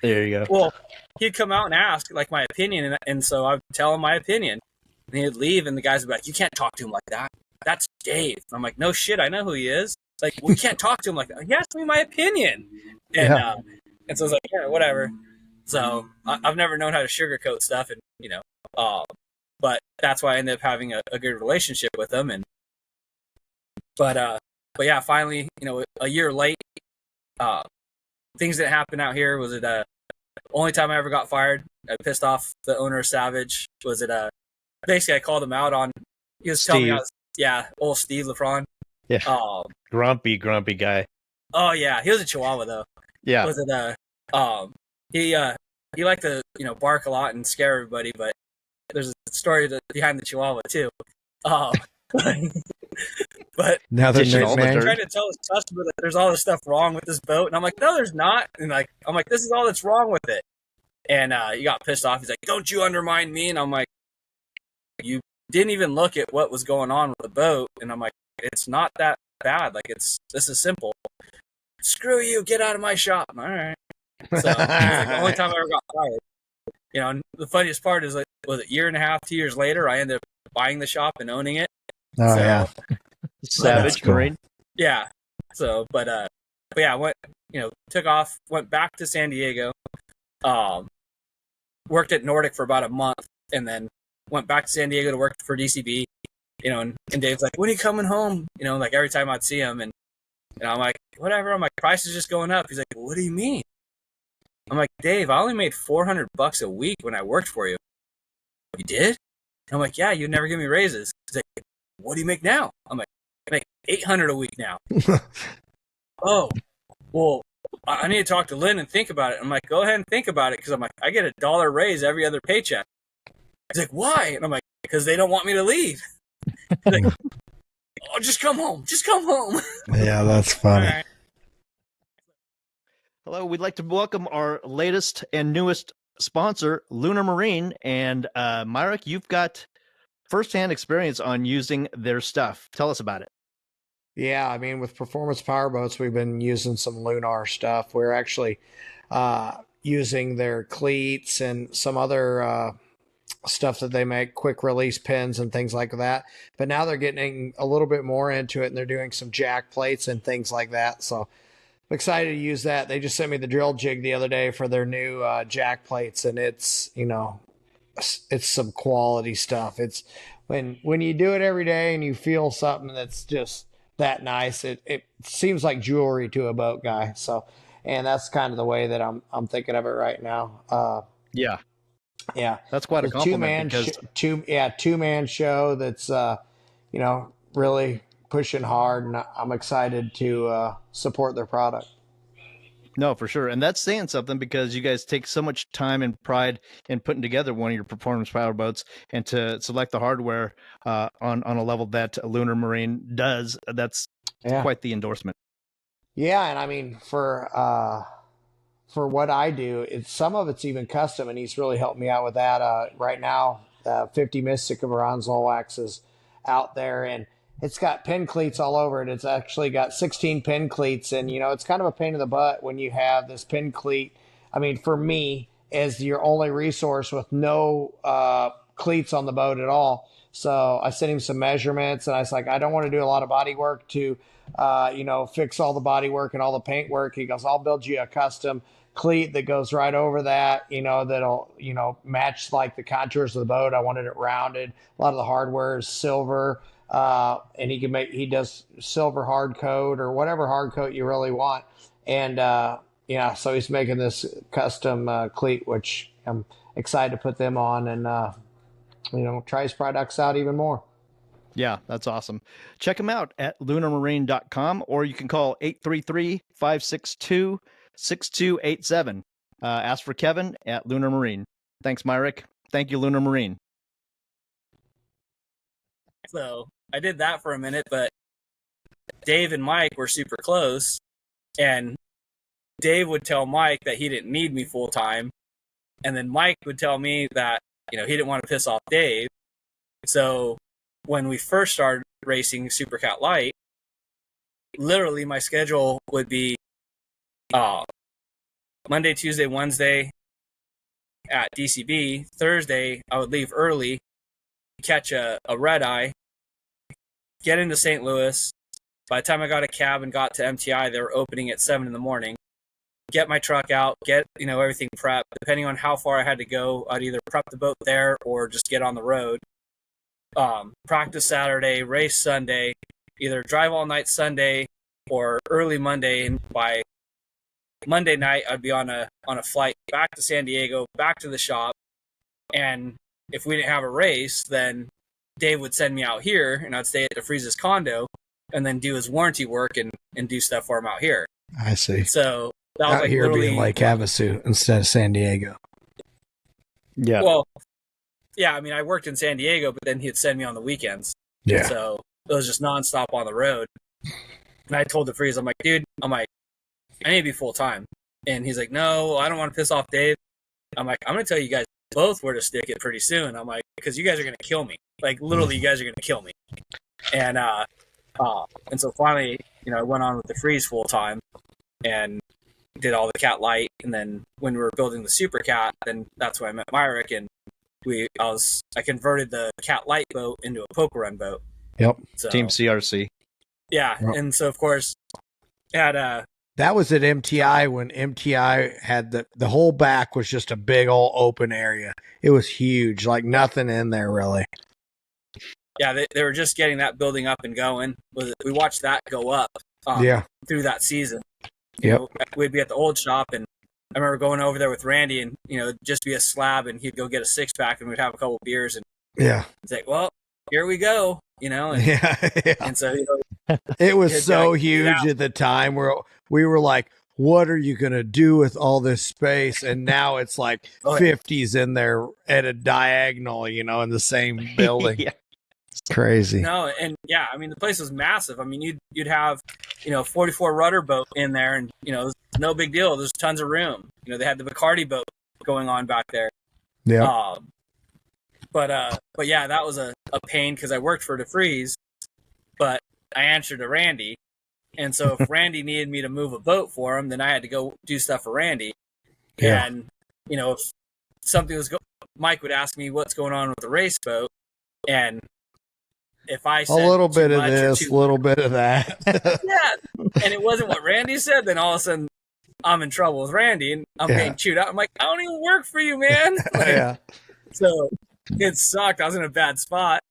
There you go. Well, he'd come out and ask, like, my opinion, and so I'd tell him my opinion. And he'd leave, and the guys would be like, you can't talk to him like that. That's Dave. And I'm like, no shit, I know who he is. It's like, we can't talk to him like that. He asked me my opinion. And and so I was like, yeah, whatever. So I've never known how to sugarcoat stuff, and, you know, but that's why I ended up having a good relationship with him. And but yeah, finally, you know, a year late, things that happened out here was it only time I ever got fired. I pissed off the owner of Savage. Was it basically I called him out on he was telling me old Steve LaFron. Yeah. Grumpy guy. Oh yeah, he was a Chihuahua though. Yeah. Was it he liked to, you know, bark a lot and scare everybody, but there's a story behind the Chihuahua too. But now they're all the I'm dirt. trying to tell his customer that there's all this stuff wrong with this boat, and I'm like, no, there's not. And like, I'm like, this is all that's wrong with it. And he got pissed off. He's like, "Don't you undermine me?" And I'm like, "You didn't even look at what was going on with the boat." And I'm like, "It's not that bad. Like, this is simple. Screw you. Get out of my shop." All right. So it's like the only time I ever got fired. You know, and the funniest part is, like, was it a year and a half, 2 years later, I ended up buying the shop and owning it. Oh, So, yeah. Savage cool. Marine. Yeah. So, but yeah, went, took off, went back to San Diego, worked at Nordic for about a month, and then went back to San Diego to work for DCB, and Dave's like, "When are you coming home?" Like every time I'd see him, and I'm like, "Whatever." I'm like, "Price is just going up." He's like, "What do you mean?" I'm like, "Dave, I only made $400 a week when I worked for you." "You did?" And I'm like, "Yeah, you'd never give me raises." He's like, "What do you make now?" I'm like, "I make $800 a week now." "Oh, well, I need to talk to Lynn and think about it." I'm like, "Go ahead and think about it," because I'm like, I get $1 raise every other paycheck. He's like, "Why?" And I'm like, "Because they don't want me to leave." He's like, "Oh, just come home. Just come home." Yeah, that's funny. All right. Hello, we'd like to welcome our latest and newest sponsor, Lunar Marine. And Myrick, you've got firsthand experience on using their stuff. Tell us about it. Yeah, I mean, with performance power boats, we've been using some Lunar stuff. We're actually using their cleats and some other stuff that they make, quick release pins and things like that. But now they're getting a little bit more into it, and they're doing some jack plates and things like that. So I'm excited to use that. They just sent me the drill jig the other day for their new jack plates, and it's some quality stuff. It's when you do it every day and you feel something that's just that nice, it seems like jewelry to a boat guy. So, and that's kind of the way that I'm thinking of it right now. Yeah, That's quite a compliment. two-man show that's really pushing hard, and I'm excited to support their product. No, for sure. And that's saying something, because you guys take so much time and pride in putting together one of your performance power boats, and to select the hardware on a level that Lunar Marine does. That's quite the endorsement. Yeah, and I mean, for what I do, some of it's even custom, and he's really helped me out with that. Right now, 50 Mystic of Zolwax is out there, and it's got pin cleats all over it. It's actually got 16 pin cleats, and it's kind of a pain in the butt when you have this pin cleat. I mean, for me, as your only resource with no cleats on the boat at all. So I sent him some measurements, and I was like, I don't want to do a lot of body work to, fix all the body work and all the paint work. He goes, I'll build you a custom cleat that goes right over that, that'll, match like the contours of the boat. I wanted it rounded. A lot of the hardware is silver. And he does silver hard coat or whatever hard coat you really want. And, so he's making this custom cleat, which I'm excited to put them on and, try his products out even more. Yeah, that's awesome. Check them out at lunarmarine.com, or you can call 833-562-6287. Ask for Kevin at Lunar Marine. Thanks, Myrick. Thank you, Lunar Marine. So I did that for a minute, but Dave and Mike were super close, and Dave would tell Mike that he didn't need me full time, and then Mike would tell me that he didn't want to piss off Dave. So when we first started racing Supercat Light, literally my schedule would be Monday, Tuesday, Wednesday at DCB. Thursday I would leave early, catch a red eye, get into St. Louis. By the time I got a cab and got to MTI, they were opening at 7 a.m. Get my truck out, get everything prepped. Depending on how far I had to go, I'd either prep the boat there or just get on the road. Practice Saturday, race Sunday, either drive all night Sunday or early Monday. And by Monday night, I'd be on a flight back to San Diego, back to the shop. And if we didn't have a race, then Dave would send me out here, and I'd stay at DeFreeze's condo and then do his warranty work and do stuff for him out here. I see. So that was out like here literally being Lake Havasu instead of San Diego. Yeah. Well, yeah, I mean, I worked in San Diego, but then he'd send me on the weekends. Yeah. So it was just nonstop on the road. And I told DeFreeze, I'm like, dude, I need to be full time. And he's like, no, I don't want to piss off Dave. I'm like, I'm going to tell you guys both where to stick it pretty soon. I'm like, because you guys are going to kill me. Like, literally, you guys are going to kill me. And so finally, I went on with the freeze full time and did all the cat light. And then when we were building the super cat, then that's when I met Myrick, and I converted the cat light boat into a poker run boat. Yep. So, Team CRC. Yeah. Yep. And so of course had that was at MTI when MTI had the whole back was just a big old open area. It was huge, like nothing in there really. Yeah, they were just getting that building up and going. We watched that go up through that season. We'd be at the old shop, and I remember going over there with Randy, and just be a slab, and he'd go get a 6-pack, and we'd have a couple beers, and it's like, well, here we go, and, and so it was so huge at the time where we were like, what are you going to do with all this space? And now it's like 50s in there at a diagonal, in the same building. Yeah. It's crazy. No, and I mean, the place was massive. I mean, you'd have, 44 rudder boat in there, and, no big deal. There's tons of room. They had the Bacardi boat going on back there. Yeah. But yeah, that was a pain because I worked for DeFreeze, but I answered to Randy. And so if Randy needed me to move a boat for him, then I had to go do stuff for Randy. Yeah. And, if something was Mike would ask me what's going on with the race boat. And if I said a little bit of this, a little bit of that. Yeah. And it wasn't what Randy said, then all of a sudden I'm in trouble with Randy and I'm getting chewed out. I'm like, I don't even work for you, man. Yeah. So it sucked. I was in a bad spot.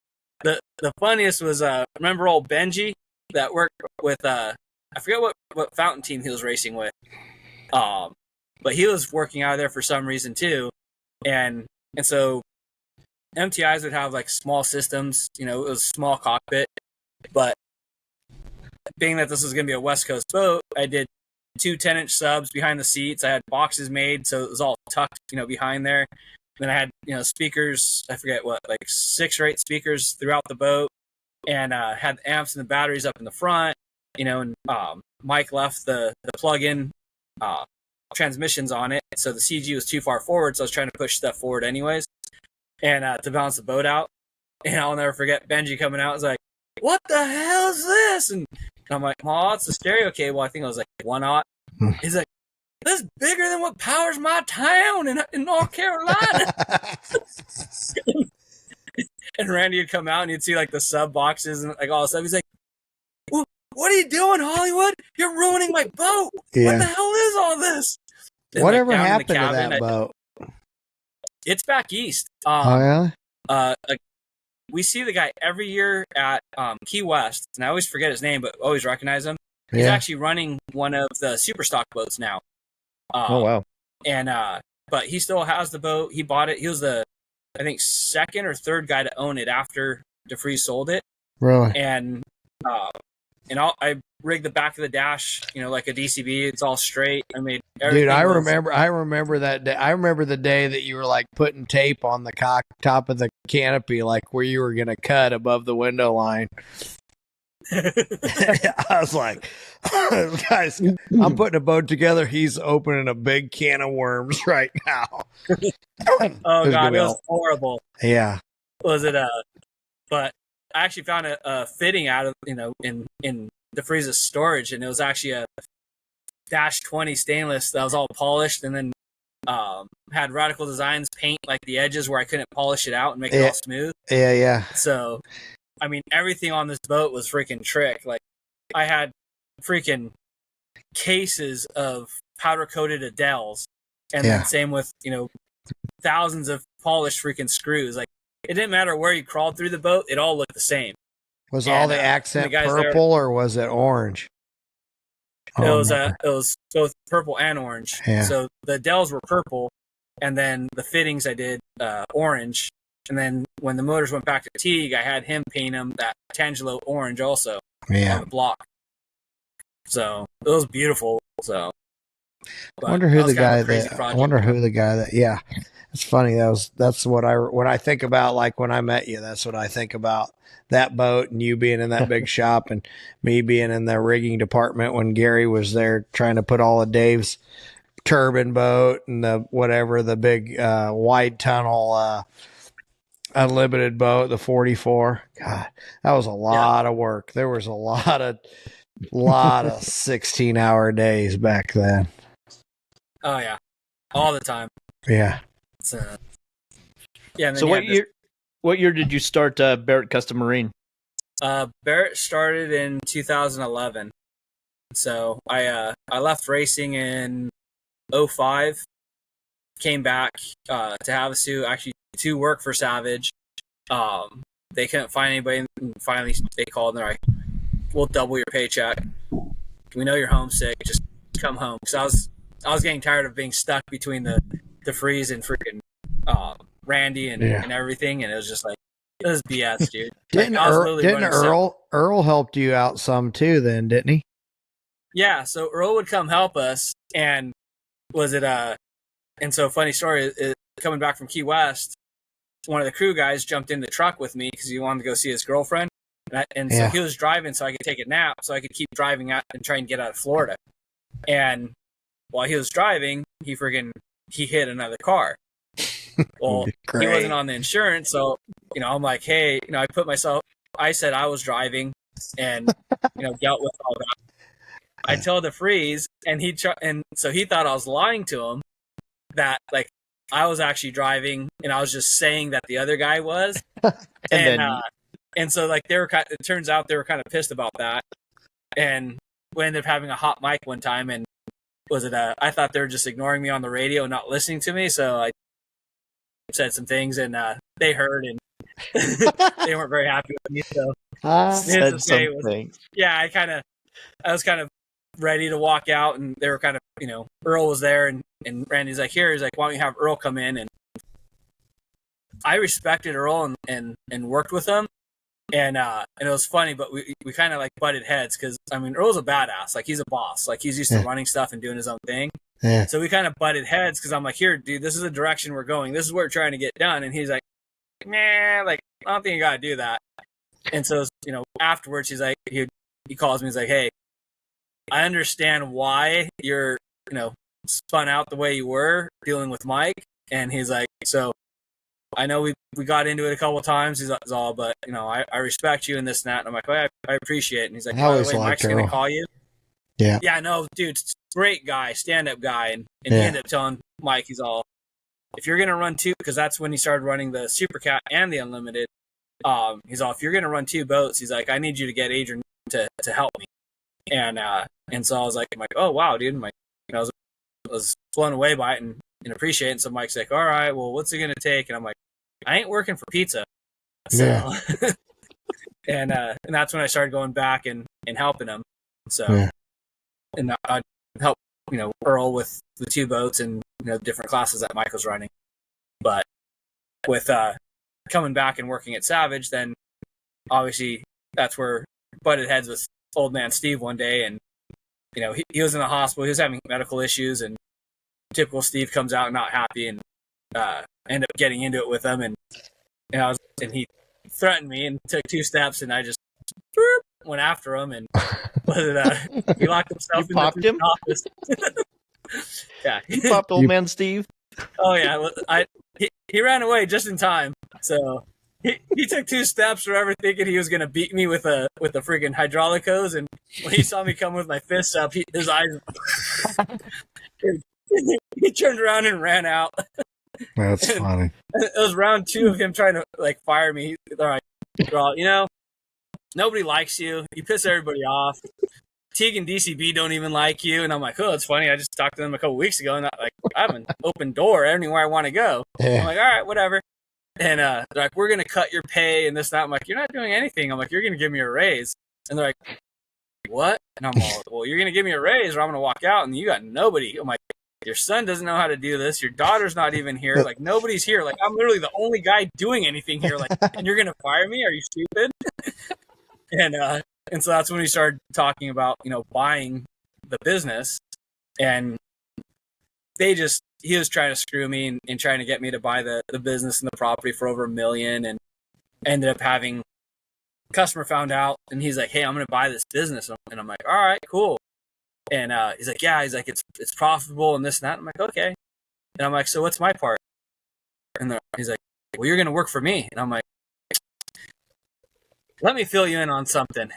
The funniest was remember old Benji that worked with I forget what fountain team he was racing with. But he was working out of there for some reason too. And so MTIs would have like small systems, it was a small cockpit, but being that this was going to be a West Coast boat, I did 2 10-inch subs behind the seats. I had boxes made, so it was all tucked, behind there. Then I had, speakers, I forget what, like 6 or 8 speakers throughout the boat, and had the amps and the batteries up in the front, and Mike left the plug-in transmissions on it, so the CG was too far forward, so I was trying to push stuff forward anyways, and to balance the boat out. And I'll never forget Benji coming out. Was like, what the hell is this? And I'm like, oh, it's a stereo cable. I think it was like 1/0. He's like, this is bigger than what powers my town in North Carolina. And Randy would come out and you'd see like the sub boxes and like all this stuff. He's like, what are you doing, Hollywood? You're ruining my boat. Yeah. What the hell is all this? And whatever like, happened to that boat? It's back east. Oh, yeah? We see the guy every year at Key West, and I always forget his name, but always recognize him. He's actually running one of the super stock boats now. Oh, wow. And but he still has the boat. He bought it. He was the, I think, 2nd or 3rd guy to own it after DeFreeze sold it. Really? And I rigged the back of the dash, like a DCB. It's all straight. I made everything. Dude, I remember that day. I remember the day that you were like putting tape on the top of the canopy, like where you were going to cut above the window line. I was like, guys, I'm putting a boat together. He's opening a big can of worms right now. Oh, God, it was horrible. Yeah. Was it but I actually found a fitting out of, in DeFreeze's storage, and it was actually a Dash 20 stainless that was all polished, and then had Radical Designs paint like the edges where I couldn't polish it out and make it all smooth. Yeah. So, I mean, everything on this boat was freaking trick. Like, I had freaking cases of powder-coated Adels, and then same with, thousands of polished freaking screws. Like, it didn't matter where you crawled through the boat, it all looked the same. Was all the accent purple or was it orange? It was both purple and orange. Yeah. So the Dells were purple, and then the fittings I did orange. And then when the motors went back to Teague, I had him paint them that Tangelo orange also on the block. So it was beautiful. So I wonder who the guy that. Yeah, it's funny. That's what when I think about, like when I met you, that's what I think about, that boat and you being in that big shop and me being in the rigging department when Gary was there trying to put all of Dave's turbine boat and the whatever, the big wide tunnel unlimited boat, the 44. God, that was a lot of work. There was a lot of 16-hour days back then. Oh yeah, all the time. Yeah. So, yeah. So what year did you start Barrett Custom Marine? Barrett started in 2011. So I left racing in 2005. Came back to Havasu actually to work for Savage. They couldn't find anybody, and finally they called and they're like, "We'll double your paycheck. We know you're homesick. Just come home." Because I was getting tired of being stuck between the Freeze and freaking Randy and everything, and it was just like, it was BS, dude. Didn't Earl helped you out some too? Then didn't he? Yeah. So Earl would come help us, and and so funny story is, coming back from Key West, one of the crew guys jumped in the truck with me because he wanted to go see his girlfriend. So he was driving so I could take a nap so I could keep driving out and try and get out of Florida. And while he was driving, he hit another car. Well, he wasn't on the insurance. So, I'm like, hey, I said I was driving and, dealt with all that. I told the Freeze and so he thought I was lying to him that like I was actually driving and I was just saying that the other guy was. And so like it turns out they were kind of pissed about that. And we ended up having a hot mic one time, and I thought they were just ignoring me on the radio and not listening to me. So I said some things and they heard and they weren't very happy with me. So said some things. Yeah, I was kind of ready to walk out, and they were kind of, Earl was there and Randy's like, he's like, why don't you have Earl come in? And I respected Earl and worked with him. And it was funny, but we kind of like butted heads because, Earl's a badass. Like, he's a boss. Like, he's used to running stuff and doing his own thing. Yeah. So we kind of butted heads because I'm like, here, dude, this is the direction we're going. This is what we're trying to get done. And he's like, nah, like, I don't think you got to do that. And so, afterwards, he's like, he calls me. He's like, hey, I understand why you're, spun out the way you were dealing with Mike. And he's like, so I know we got into it a couple of times. He's all, but I respect you and this and that. And I'm like, well, I appreciate it. And he's like, by the way, Mike's going to call you. Yeah. Yeah, no, dude, great guy, stand-up guy. And he ended up telling Mike, he's all, if you're going to run two, because that's when he started running the Super Cat and the Unlimited. He's all, if you're going to run two boats, he's like, I need you to get Adrian to help me. And so I was like, oh, wow, dude. I'm like, I was blown away by it and appreciate it. And so Mike's like, all right, well, what's it going to take? And I'm like, I ain't working for pizza. So, and that's when I started going back and helping him. So, and I helped, Earl with the two boats and, different classes that Mike was running. But with coming back and working at Savage, then obviously that's where butted heads with old man Steve one day. And, he was in the hospital. He was having medical issues, and typical Steve comes out not happy and end up getting into it with him. And he threatened me and took two steps, and I just went after him, and he locked himself in the office. Yeah, you popped old man Steve. Oh yeah, he ran away just in time. So he took two steps, forever thinking he was going to beat me with a freaking hydraulic hose, and when he saw me come with my fists up, his eyes. He turned around and ran out. That's funny. It was round two of him trying to like fire me. They're all, nobody likes you. You piss everybody off. Teague and DCB don't even like you. And I'm like, oh, it's funny. I just talked to them a couple weeks ago, and I have an open door anywhere I want to go. Yeah. I'm like, all right, whatever. And they're like, we're going to cut your pay and this, that. I'm like, you're not doing anything. I'm like, you're going to give me a raise. And they're like, what? And I'm all, well, you're going to give me a raise or I'm going to walk out and you got nobody. I'm like, your son doesn't know how to do this. Your daughter's not even here. Like, nobody's here. Like, I'm literally the only guy doing anything here. Like, and you're going to fire me? Are you stupid? And so that's when we started talking about, buying the business. And he was trying to screw me and trying to get me to buy the business and the property for over $1 million, and ended up having a customer found out, and he's like, hey, I'm going to buy this business. And I'm like, all right, cool. And he's like, yeah, he's like, it's profitable and this and that. I'm like, okay. And I'm like, so what's my part? And he's like, well, you're going to work for me. And I'm like, let me fill you in on something.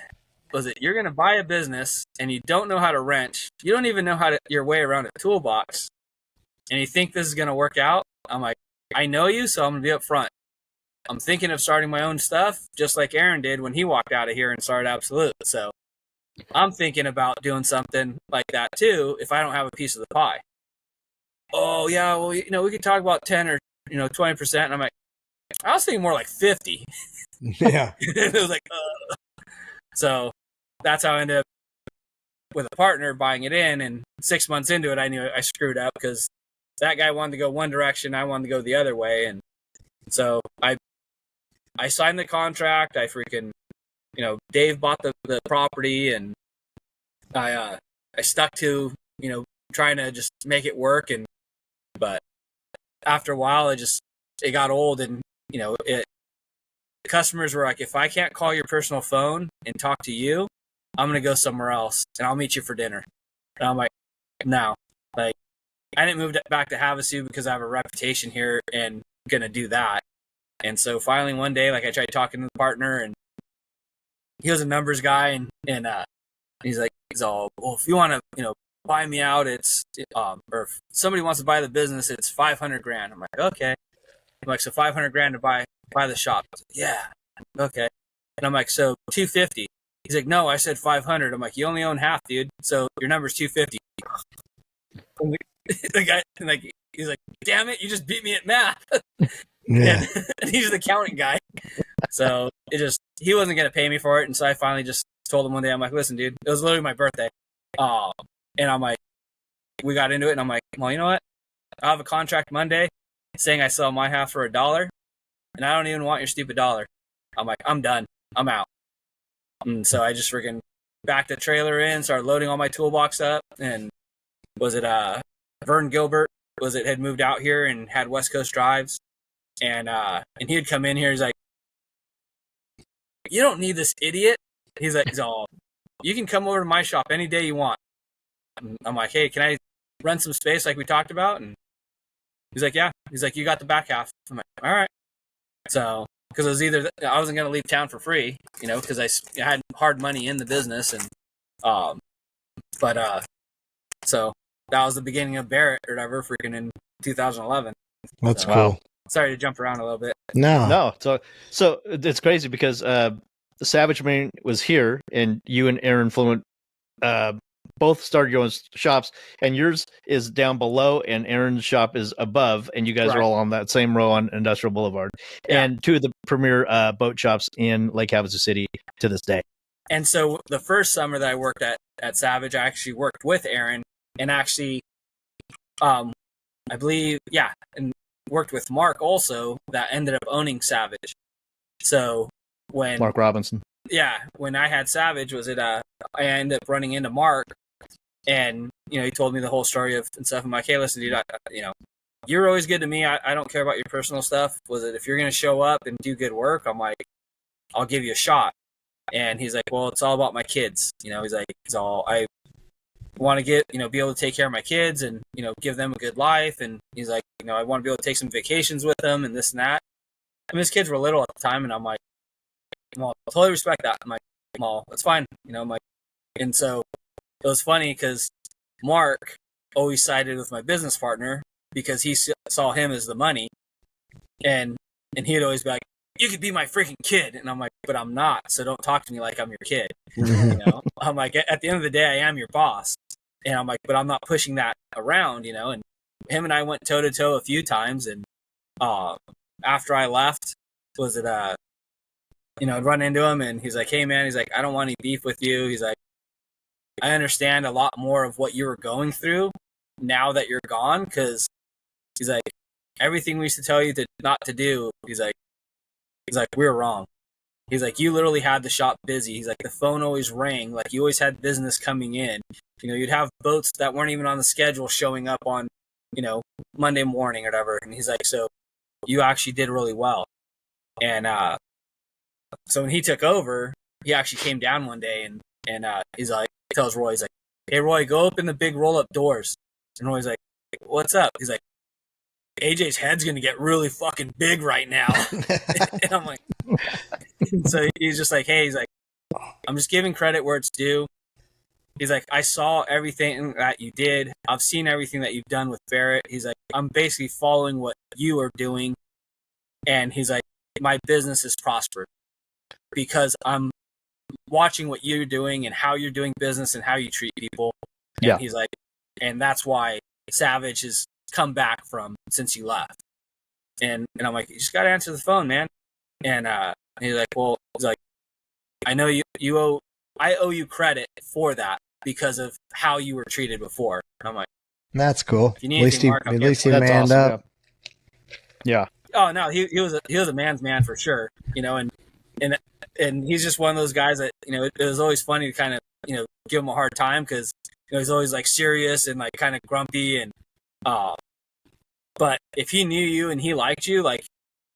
Was it you're going to buy a business and you don't know how to wrench? You don't even know how to your way around a toolbox. And you think this is going to work out? I'm like, I know you, so I'm going to be up front. I'm thinking of starting my own stuff, just like Aaron did when he walked out of here and started Absolute. So I'm thinking about doing something like that too if I don't have a piece of the pie. Oh, yeah, well, we could talk about 10 or 20%. And I'm like, I was thinking more like 50. Yeah. It was like, so that's how I ended up with a partner buying it in. And 6 months into it, I knew I screwed up because that guy wanted to go one direction. I wanted to go the other way. And so I signed the contract. I freaking, Dave bought the property, and I stuck to, trying to just make it work. But after a while, it got old, and, customers were like, if I can't call your personal phone and talk to you, I'm going to go somewhere else and I'll meet you for dinner. And I'm like, no, like, I didn't move back to Havasu because I have a reputation here and going to do that. And so finally one day, like, I tried talking to the partner, and he was a numbers guy, and he's all, well, if you want to, buy me out, or if somebody wants to buy the business, it's $500,000. I'm like, okay. I'm like, so $500,000 to buy the shop. I was like, yeah. Okay. And I'm like, so $250. He's like, no, I said 500. I'm like, you only own half, dude. So your number's 250. The guy, he's like, damn it, you just beat me at math. Yeah. And he's the accounting guy. So he wasn't going to pay me for it. And so I finally just told him one day, I'm like, listen, dude, it was literally my birthday. And I'm like, we got into it, and I'm like, well, you know what? I have a contract Monday saying I sell my half for $1, and I don't even want your stupid $1. I'm like, I'm done. I'm out. And so I just freaking backed the trailer in, started loading all my toolbox up, and Vern Gilbert had moved out here and had West Coast drives, and he had come in here. He's like, you don't need this idiot. He's all, you can come over to my shop any day you want. And I'm like, hey, can I rent some space like we talked about? And he's like, yeah. He's like, you got the back half. I'm like, all right. So, because it was I wasn't going to leave town for free, because I had hard money in the business. And, so that was the beginning of Barrett or whatever, freaking in 2011. That's So, cool. Sorry to jump around a little bit. No. So it's crazy because Savage Marine was here, and you and Aaron Fluent both started your own shops, and yours is down below and Aaron's shop is above, and you guys Right. are all on that same row on Industrial Boulevard. Yeah. And two of the premier boat shops in Lake Havasu City to this day. And so the first summer that I worked at Savage, I actually worked with Aaron, and actually, I believe, and worked with Mark also, that ended up owning Savage. So when Mark Robinson. Yeah, when I had Savage, I ended up running into Mark, and he told me the whole story and stuff. I'm like, hey, listen, dude, you're always good to me. I don't care about your personal stuff. If you're gonna show up and do good work, I'm like, I'll give you a shot. And he's like, well, it's all about my kids. He's like, I want to get be able to take care of my kids and give them a good life. And he's like, I want to be able to take some vacations with them and this and that. I mean, his kids were little at the time, and I'm like, well, I totally respect that. I'm like, well, that's fine. I'm like, and so it was funny because Mark always sided with my business partner because he saw him as the money, and he'd always be like, you could be my freaking kid. And I'm like, but I'm not. So don't talk to me like I'm your kid. I'm like, at the end of the day, I am your boss. And I'm like, but I'm not pushing that around, and him and I went toe to toe a few times. And, after I left, I'd run into him, and he's like, hey man, he's like, I don't want any beef with you. He's like, I understand a lot more of what you were going through now that you're gone. Cause he's like, everything we used to tell you not to do. He's like, we were wrong. He's like, you literally had the shop busy. He's like, the phone always rang. Like, you always had business coming in. You'd have boats that weren't even on the schedule showing up on, Monday morning or whatever. And he's like, so you actually did really well. And so when he took over, he actually came down one day and he's like, tells Roy, he's like, hey, Roy, go open the big roll-up doors. And Roy's like, what's up? He's like, AJ's head's going to get really fucking big right now. And I'm like, so he's just like, hey, he's like, I'm just giving credit where it's due. He's like, I saw everything that you did. I've seen everything that you've done with Barrett. He's like, I'm basically following what you are doing. And he's like, my business is prospered because I'm watching what you're doing and how you're doing business and how you treat people. And Yeah. he's like, and that's why Savage has come back from since you left. And I'm like, you just got to answer the phone, man. And he's like, well, he's like, I know I owe you credit for that because of how you were treated before. And I'm like, That's cool. if you need anything, Mark, At least he That's manned awesome, up. Yeah. Oh no, he was a man's man for sure, you know, and he's just one of those guys that, you know, it was always funny to kind of, you know, give him a hard time because, you know, he's always like serious and like kind of grumpy and but if he knew you and he liked you, like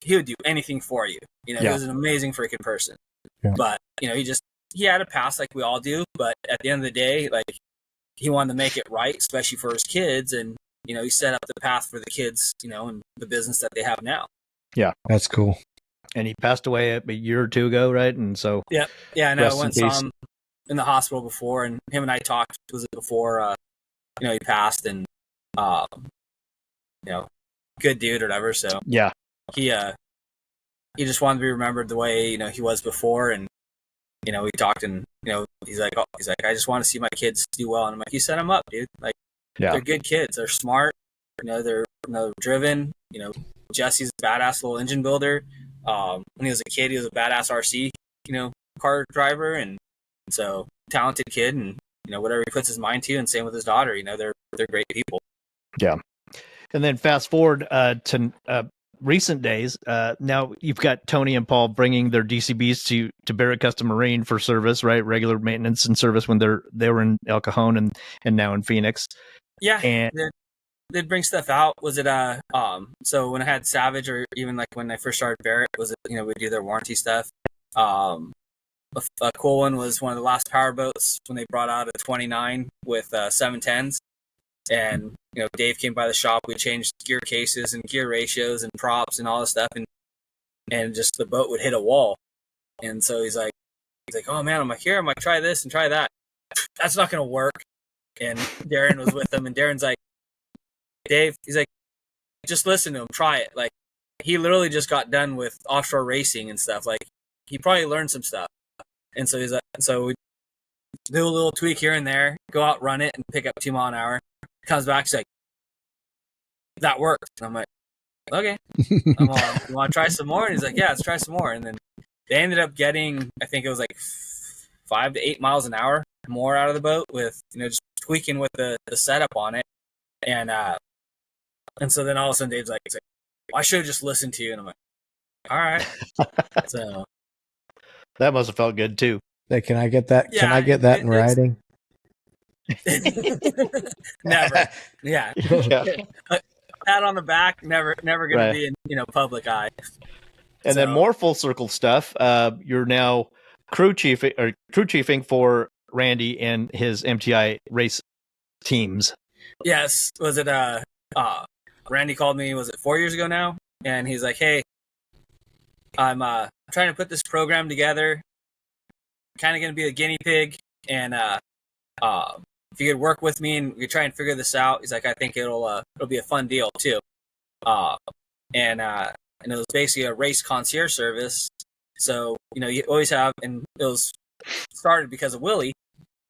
he would do anything for you. You know, Yeah. he was an amazing freaking person. Yeah. But, you know, he had a past like we all do, but at the end of the day, like he wanted to make it right, especially for his kids, and you know, he set up the path for the kids, you know, and the business that they have now. Yeah. That's cool. And he passed away a year or two ago, right? And so Yeah, I know. I Rest in went and saw peace. him in the hospital before, and him and I talked. Was it before? You know, he passed, and you know, good dude or whatever. So yeah. he just wanted to be remembered the way, you know, he was before, and you know, we talked, and you know, he's like, I just want to see my kids do well, and I'm like, you set them up, dude. Like, Yeah. they're good kids. They're smart. You know, they're, you know, driven. You know, Jesse's a badass little engine builder. When he was a kid, he was a badass RC, you know, car driver, and so talented kid, and you know, whatever he puts his mind to, and same with his daughter. You know, they're great people. Yeah. And then fast forward to recent days. Now you've got Tony and Paul bringing their DCBs to Barrett Custom Marine for service, right? Regular maintenance and service when they were in El Cajon and now in Phoenix. Yeah, And they'd bring stuff out. Was it so when I had Savage, or even like when I first started Barrett, was it, you know, we'd do their warranty stuff. A cool one was one of the last power boats when they brought out a 29 with 710s. And, you know, Dave came by the shop. We changed gear cases and gear ratios and props and all this stuff. And just the boat would hit a wall. And so he's like, oh man, I'm like, here, I'm like, try this and try that. That's not going to work. And Darren was with him. And Darren's like, Dave, he's like, just listen to him, try it. Like, he literally just got done with offshore racing and stuff. Like, he probably learned some stuff. And so he's like, so we do a little tweak here and there, go out, run it, and pick up 2 miles an hour. Comes back, he's like, that worked. And I'm like, okay. I'm all, you want to try some more? And he's like, yeah, let's try some more. And then they ended up getting, I think it was like 5 to 8 miles an hour more out of the boat with, you know, just tweaking with the setup on it. And so then all of a sudden Dave's like, he's like, well, I should have just listened to you. And I'm like, all right. So that must have felt good too. Hey, can I get that? Yeah, Can I get that in writing? Never. Yeah. Pat on the back, never gonna Right. be in, you know, public eye. And then So- more full circle stuff. You're now crew chiefing for Randy and his MTI race teams. Yes. Was it Randy called me, was it 4 years ago now? And he's like, hey, I'm trying to put this program together. Kind of gonna be a guinea pig, and if you could work with me and we could try and figure this out, he's like, I think it'll be a fun deal too. And it was basically a race concierge service. So, you know, you always have, and it was started because of Willie.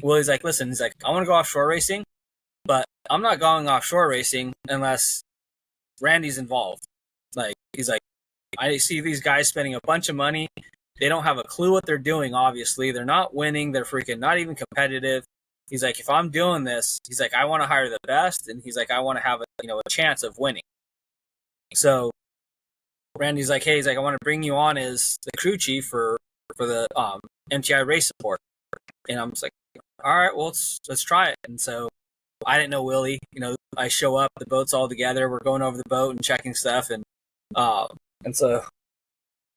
Willie's like, listen, he's like, I want to go offshore racing, but I'm not going offshore racing unless Randy's involved. Like, he's like, I see these guys spending a bunch of money. They don't have a clue what they're doing, obviously. They're not winning. They're freaking not even competitive. He's like, if I'm doing this, he's like, I want to hire the best, and he's like, I want to have a chance of winning. So Randy's like, hey, he's like, I want to bring you on as the crew chief for the MTI race support. And I'm just like, all right, well, let's try it. And so I didn't know Willie. You know, I show up, the boat's all together. We're going over the boat and checking stuff, and so,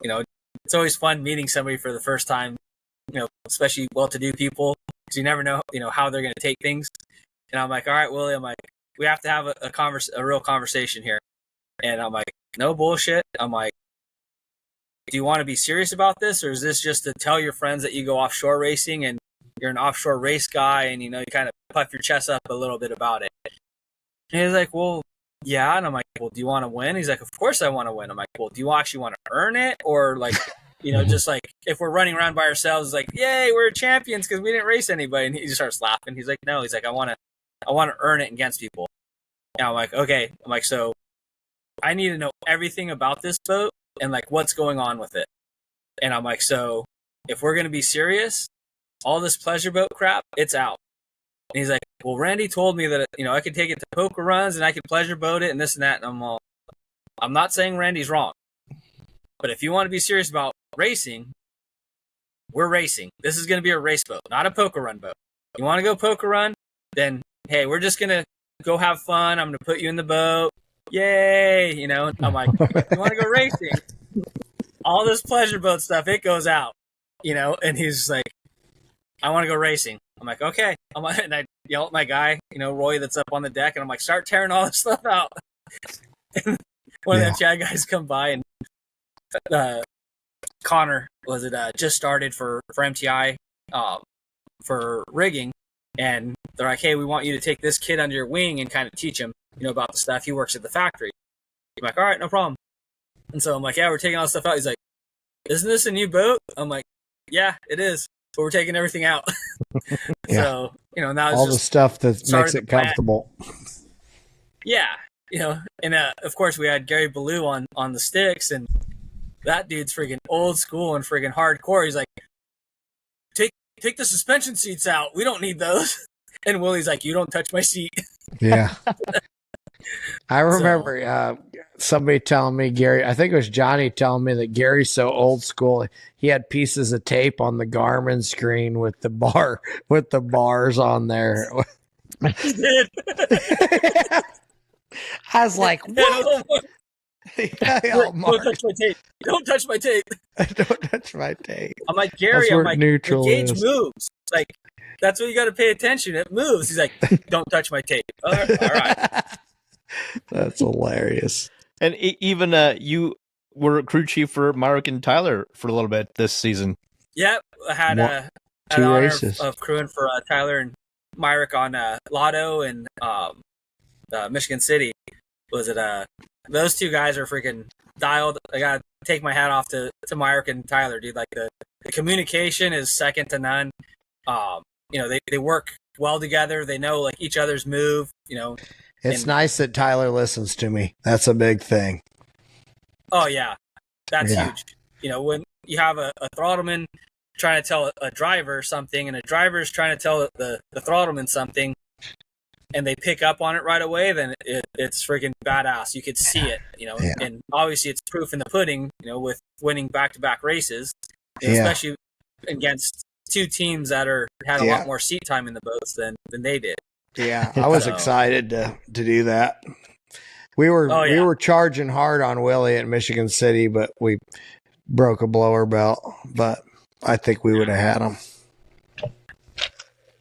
you know, it's always fun meeting somebody for the first time. You know, especially well-to-do people. because you never know, how they're going to take things. And I'm like, all right, Willie, I'm like, we have to have a real conversation here. And I'm like, no bullshit. I'm like, do you want to be serious about this, or is this just to tell your friends that you go offshore racing and you're an offshore race guy and, you kind of puff your chest up a little bit about it? And he's like, well, yeah. And I'm like, well, do you want to win? He's like, of course I want to win. I'm like, well, do you actually want to earn it? Or like, just like if we're running around by ourselves, like, yay, we're champions because we didn't race anybody. And he just starts laughing. He's like, no, he's like, I want to earn it against people. And I'm like, okay. I'm like, so I need to know everything about this boat and like what's going on with it. And I'm like, so if we're going to be serious, all this pleasure boat crap, it's out. And he's like, well, Randy told me that, I could take it to poker runs and I could pleasure boat it and this and that. And I'm not saying Randy's wrong, but if you want to be serious about racing, we're racing. This is going to be a race boat, not a poker run boat. You want to go poker run? Then, hey, we're just going to go have fun. I'm going to put you in the boat. Yay. I'm like, you want to go racing? All this pleasure boat stuff, it goes out, and he's like, I want to go racing. I'm like, okay. And I yell at my guy, Roy, that's up on the deck, and I'm like, start tearing all this stuff out. And one of them Chad guys come by, and Connor just started for MTI for rigging, and they're like, hey, we want you to take this kid under your wing and kind of teach him, about the stuff. He works at the factory. I'm like, all right, no problem. And so I'm like, yeah, we're taking all this stuff out. He's like, isn't this a new boat? I'm like, yeah, it is, but we're taking everything out. So, now it's all just the stuff that makes it comfortable. Yeah. And of course we had Gary Ballou on the sticks, and that dude's freaking old school and freaking hardcore. He's like, take the suspension seats out. We don't need those. And Willie's like, you don't touch my seat. Yeah. I remember somebody telling me, Gary, I think it was Johnny telling me that Gary's so old school. He had pieces of tape on the Garmin screen with the bars on there. He did. I was like, what? Don't touch my tape. Don't touch my tape. Don't touch my tape. I'm like, Gary, I'm like, the gauge is. moves. Like, that's what you got to pay attention. It moves. He's like, don't touch my tape. All right. That's hilarious. And even you were a crew chief for Myrick and Tyler for a little bit this season. Yep. I had two honor races of crewing for Tyler and Myrick on Lotto and Michigan City. Those two guys are freaking dialed. I got to take my hat off to Myrick and Tyler, dude. Like the communication is second to none. They work well together. They know like each other's move, It's nice that Tyler listens to me. That's a big thing. Oh yeah. That's huge. When you have a throttleman trying to tell a driver something and a driver is trying to tell the throttleman something and they pick up on it right away, then it's freaking badass. You could see it, and obviously it's proof in the pudding, with winning back-to-back races, especially against two teams that had a lot more seat time in the boats than they did. Yeah, I was excited to do that. We were charging hard on Willie at Michigan City, but we broke a blower belt. But I think we would have had him.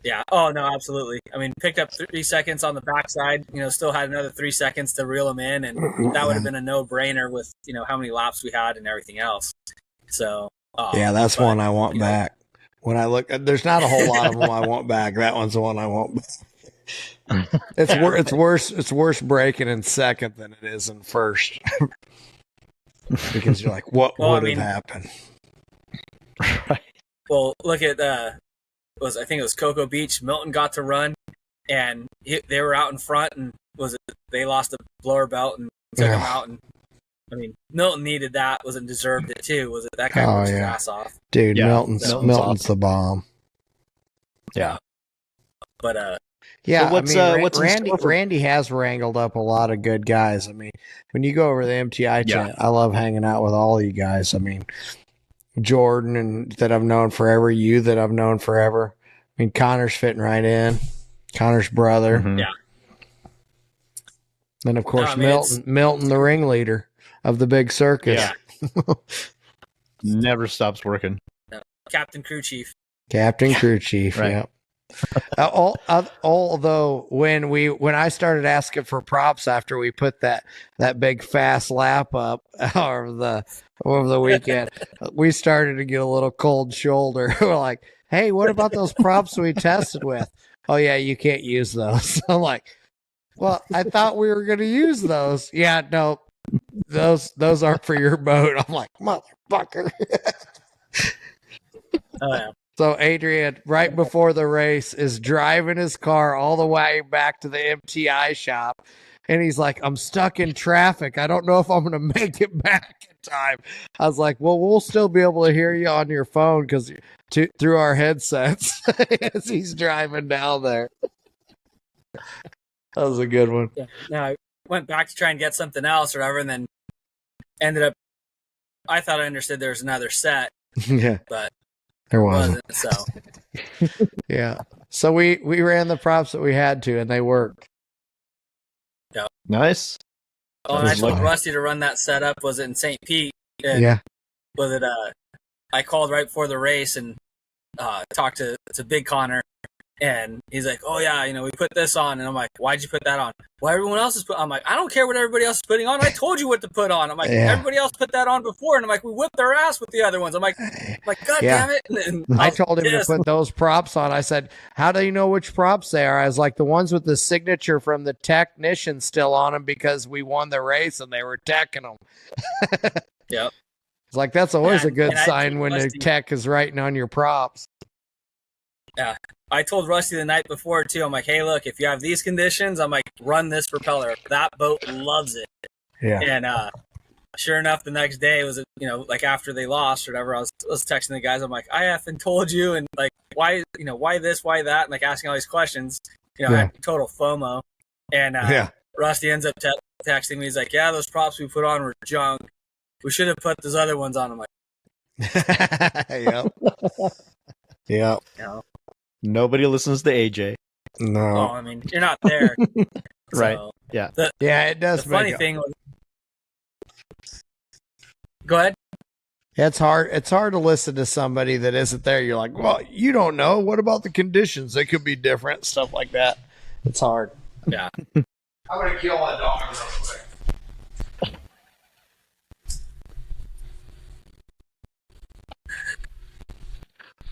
Yeah. Oh no, absolutely. I mean, picked up 3 seconds on the backside. Still had another 3 seconds to reel him in, and that would have been a no-brainer with how many laps we had and everything else. So that's one I want back. When I look, there's not a whole lot of them I want back. That one's the one I want back. It's worse. It's worse breaking in second than it is in first, because you're like, what would have happened? Right. Well, look at I think it was Cocoa Beach. Milton got to run, and they were out in front, and they lost the blower belt and took him out. And I mean, Milton needed that. Deserved it too. Was it that guy worked his ass off? Dude, Milton's the bomb. Yeah. But so Randy has wrangled up a lot of good guys. I mean, when you go over the MTI chat, I love hanging out with all you guys. I mean, Jordan and that I've known forever, you that I've known forever. I mean, Connor's fitting right in. Connor's brother. Mm-hmm. Yeah. Then of course Milton, the ringleader of the big circus. Yeah. Never stops working. Captain Crew Chief. Captain Crew Chief. Right. Yep. Although when I started asking for props after we put that big fast lap up over the weekend, we started to get a little cold shoulder. We're like, hey, what about those props we tested with? Oh yeah, you can't use those. I'm like, well, I thought we were going to use those. Yeah, no, those aren't for your boat. I'm like, motherfucker. Oh yeah. So Adrian, right before the race, is driving his car all the way back to the MTI shop. And he's like, I'm stuck in traffic. I don't know if I'm going to make it back in time. I was like, well, we'll still be able to hear you on your phone because through our headsets as he's driving down there. That was a good one. Yeah. No, I went back to try and get something else or whatever, and then ended up. I thought I understood there was another set, Yeah, but there it wasn't. wasn't. So Yeah. So we ran the props that we had to, and they worked. Nice. oh, and I was told lucky. Rusty to run that setup. Was it in St. Pete? And Yeah. Was it? I called right before the race and talked to Big Connor, and he's like, "Oh yeah, we put this on," and I'm like, "Why'd you put that on?" Well, everyone else is put. I'm like, "I don't care what everybody else is putting on. I told you what to put on." I'm like, Yeah. "Everybody else put that on before," and I'm like, "We whipped their ass with the other ones." I'm like, God Yeah. damn it! And I told him to pissed. put those props on. I said, how do you know which props they are? I was like, the ones with the signature from the technician still on them because we won the race and they were teching them. Yep. It's like, that's always a good And I sign told when the Rusty- tech is writing on your props. I told Rusty the night before too. I'm like, "Hey, look, if you have these conditions, I'm like, run this propeller. That boat loves it." Yeah. And sure enough, the next day was, like after they lost or whatever, I was texting the guys. I'm like, "I effing told you," and like, why, why this, why that, and like asking all these questions. I had total FOMO. And Rusty ends up texting me. He's like, "Yeah, those props we put on were junk. We should have put those other ones on." I'm like, Yep. Yep. Nobody listens to AJ. No. "Oh, I mean, you're not there." Right. So, Yeah. Yeah, it does. The funny thing was, go ahead. It's hard. It's hard to listen to somebody that isn't there. You're like, well, you don't know. What about the conditions? They could be different. Stuff like that. It's hard. Yeah. I'm gonna kill that dog real quick.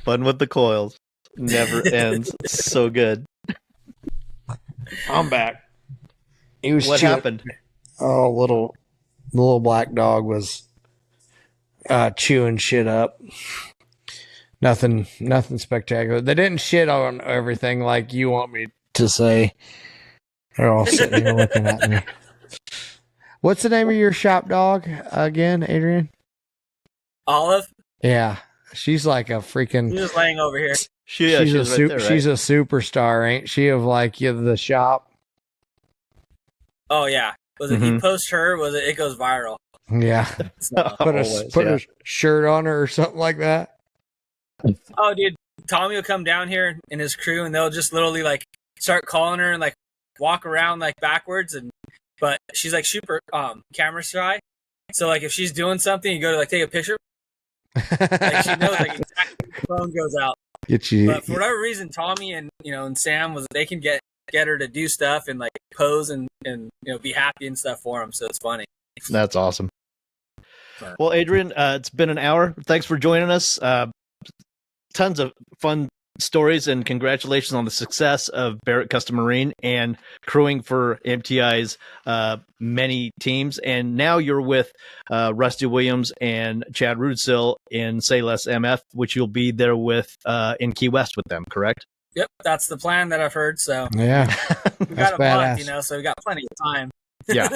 Fun with the coils. Never ends. So good. I'm back. He was What happened? Oh, the little black dog was chewing shit up. Nothing spectacular. They didn't shit on everything like you want me to say. They're all sitting here looking at me. What's the name of your shop dog again, Adrian? Olive, Yeah, she's like a freaking. you're just laying over here. She's she's a right there, right? she's a superstar, ain't she? Of like the shop. Oh yeah. Was it you post her? Was it goes viral? Yeah, So, put Always, a shirt on her or something like that. oh dude, Tommy will come down here and his crew, and they'll just literally like start calling her and like walk around like backwards, but she's like super camera shy. So like if she's doing something, you go to like take a picture, like she knows like exactly when the phone goes out. Get you. But for whatever reason, Tommy and and Sam they can get her to do stuff and like pose and be happy and stuff for them. So it's funny. That's awesome. Well, Adrian, it's been an hour. Thanks for joining us. Tons of fun stories, and congratulations on the success of Barrett Custom Marine and crewing for MTI's many teams. And now you're with Rusty Williams and Chad Rudsill in Say Less MF, which you'll be there with in Key West with them, correct? Yep, that's the plan that I've heard. So Yeah, we got a badass. month, so we got plenty of time. Yeah.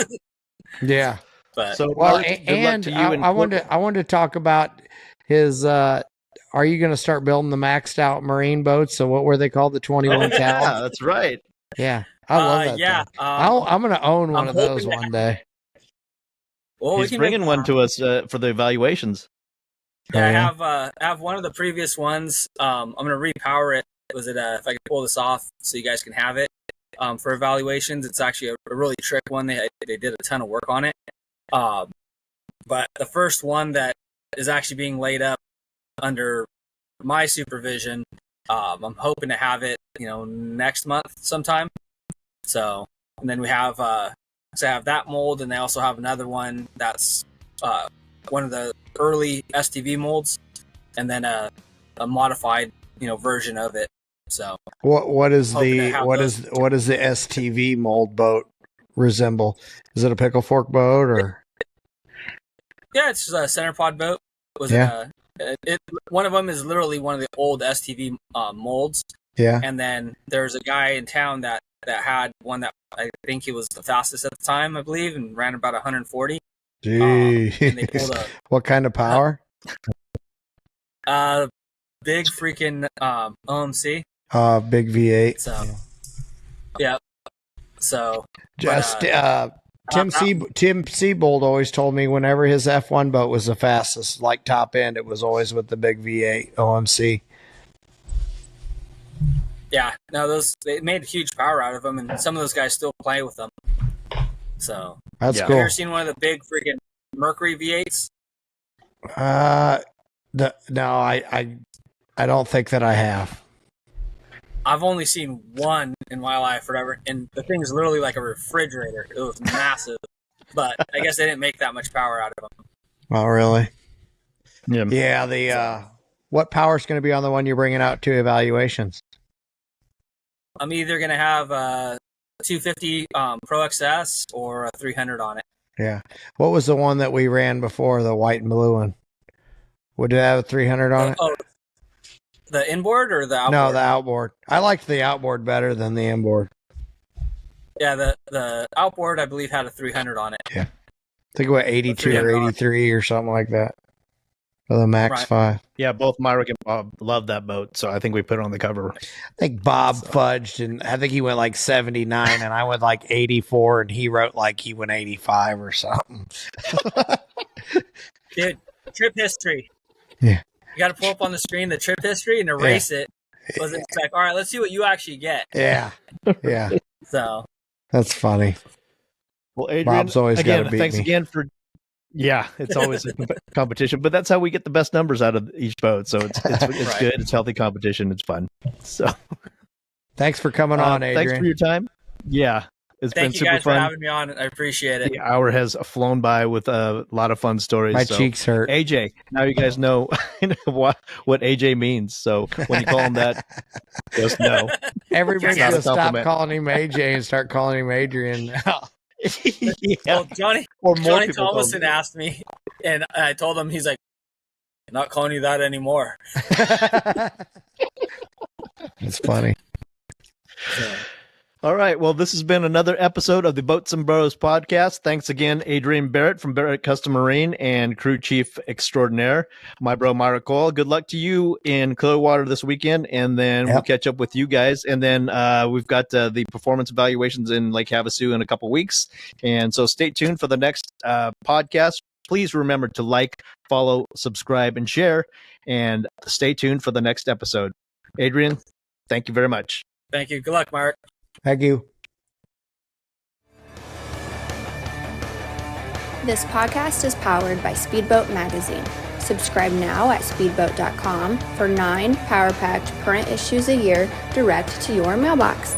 yeah. But So, Well, Mark, good luck and to you. I wanted to talk about his. Are you going to start building the maxed out marine boats? So what were they called? The 21 yeah, cal? that's right. Yeah, I love that. yeah, thing. I'm going to own one I'm of those hoping one day. well, we He's can bringing make one to us for the evaluations. Yeah, I have one of the previous ones. I'm gonna repower it. Was it if I can pull this off so you guys can have it for evaluations? It's actually a really trick one. They did a ton of work on it. But the first one that is actually being laid up under my supervision, I'm hoping to have it next month sometime. So, and then we have that mold, and they also have another one that's one of the early STV molds, and then a modified version of it. So what is the STV mold boat resemble? Is it a pickle fork boat or? Yeah, it's just a center pod boat. One of them is literally one of the old STV molds. Yeah. And then there's a guy in town that had one that I think he was the fastest at the time, I believe, and ran about 140. Jeez. And they pulled what kind of power? Big freaking OMC. Big V8. So, yeah. So, just Tim Seabold always told me whenever his F1 boat was the fastest, like top end, it was always with the big V8 OMC. Yeah, no, they made huge power out of them, and some of those guys still play with them. So that's cool. Have you ever seen one of the big freaking Mercury V8s? No, I don't think that I have. I've only seen one in my life, forever, and the thing is literally like a refrigerator. It was massive, but I guess they didn't make that much power out of them. Oh, really? Yeah. Yeah. What power is going to be on the one you're bringing out to evaluations? I'm either going to have a 250 Pro XS or a 300 on it. Yeah. What was the one that we ran before, the white and blue one? Would it have a 300 on it? Oh, the inboard or the outboard? No, the outboard. I liked the outboard better than the inboard. Yeah, the outboard, I believe, had a 300 on it. Yeah. I think it was 82 or 83 or something like that. For the Max 5. Yeah, both Myrick and Bob love that boat, so I think we put it on the cover. I think Bob fudged, and I think he went like 79, and I went like 84, and he wrote like he went 85 or something. Dude, trip history. Yeah. You got to pull up on the screen the trip history and erase it. It's like, all right, let's see what you actually get. Yeah. Yeah. So. That's funny. Well, Adrian, Bob's always got to beat thanks me. again for... Yeah, it's always a competition, but that's how we get the best numbers out of each boat. So it's Right. good. It's healthy competition. It's fun. So thanks for coming on, Adrian. Thanks for your time. Yeah, it's been super Thank you guys fun. for having me on. I appreciate it. The hour has flown by with a lot of fun stories. My cheeks hurt. AJ, now you guys know what AJ means. So when you call him that, just know. Everybody's It's going to not a stop compliment. calling him AJ and start calling him Adrian now. Yeah. Well, Johnny Or more people call Thomason him. asked me, and I told him, he's like, I'm not calling you that anymore. It's funny. So, All right. Well, this has been another episode of the Boats and Bros podcast. Thanks again, Adrian Barrett from Barrett Custom Marine and crew chief extraordinaire, my bro Myra Cole. Good luck to you in Clearwater this weekend, and then we'll catch up with you guys. And then we've got the performance evaluations in Lake Havasu in a couple weeks, and so stay tuned for the next podcast. Please remember to like, follow, subscribe, and share, and stay tuned for the next episode. Adrian, thank you very much. thank you. Good luck, Mark. Thank you. This podcast is powered by Speedboat Magazine. Subscribe now at speedboat.com for 9 power-packed current issues a year direct to your mailbox.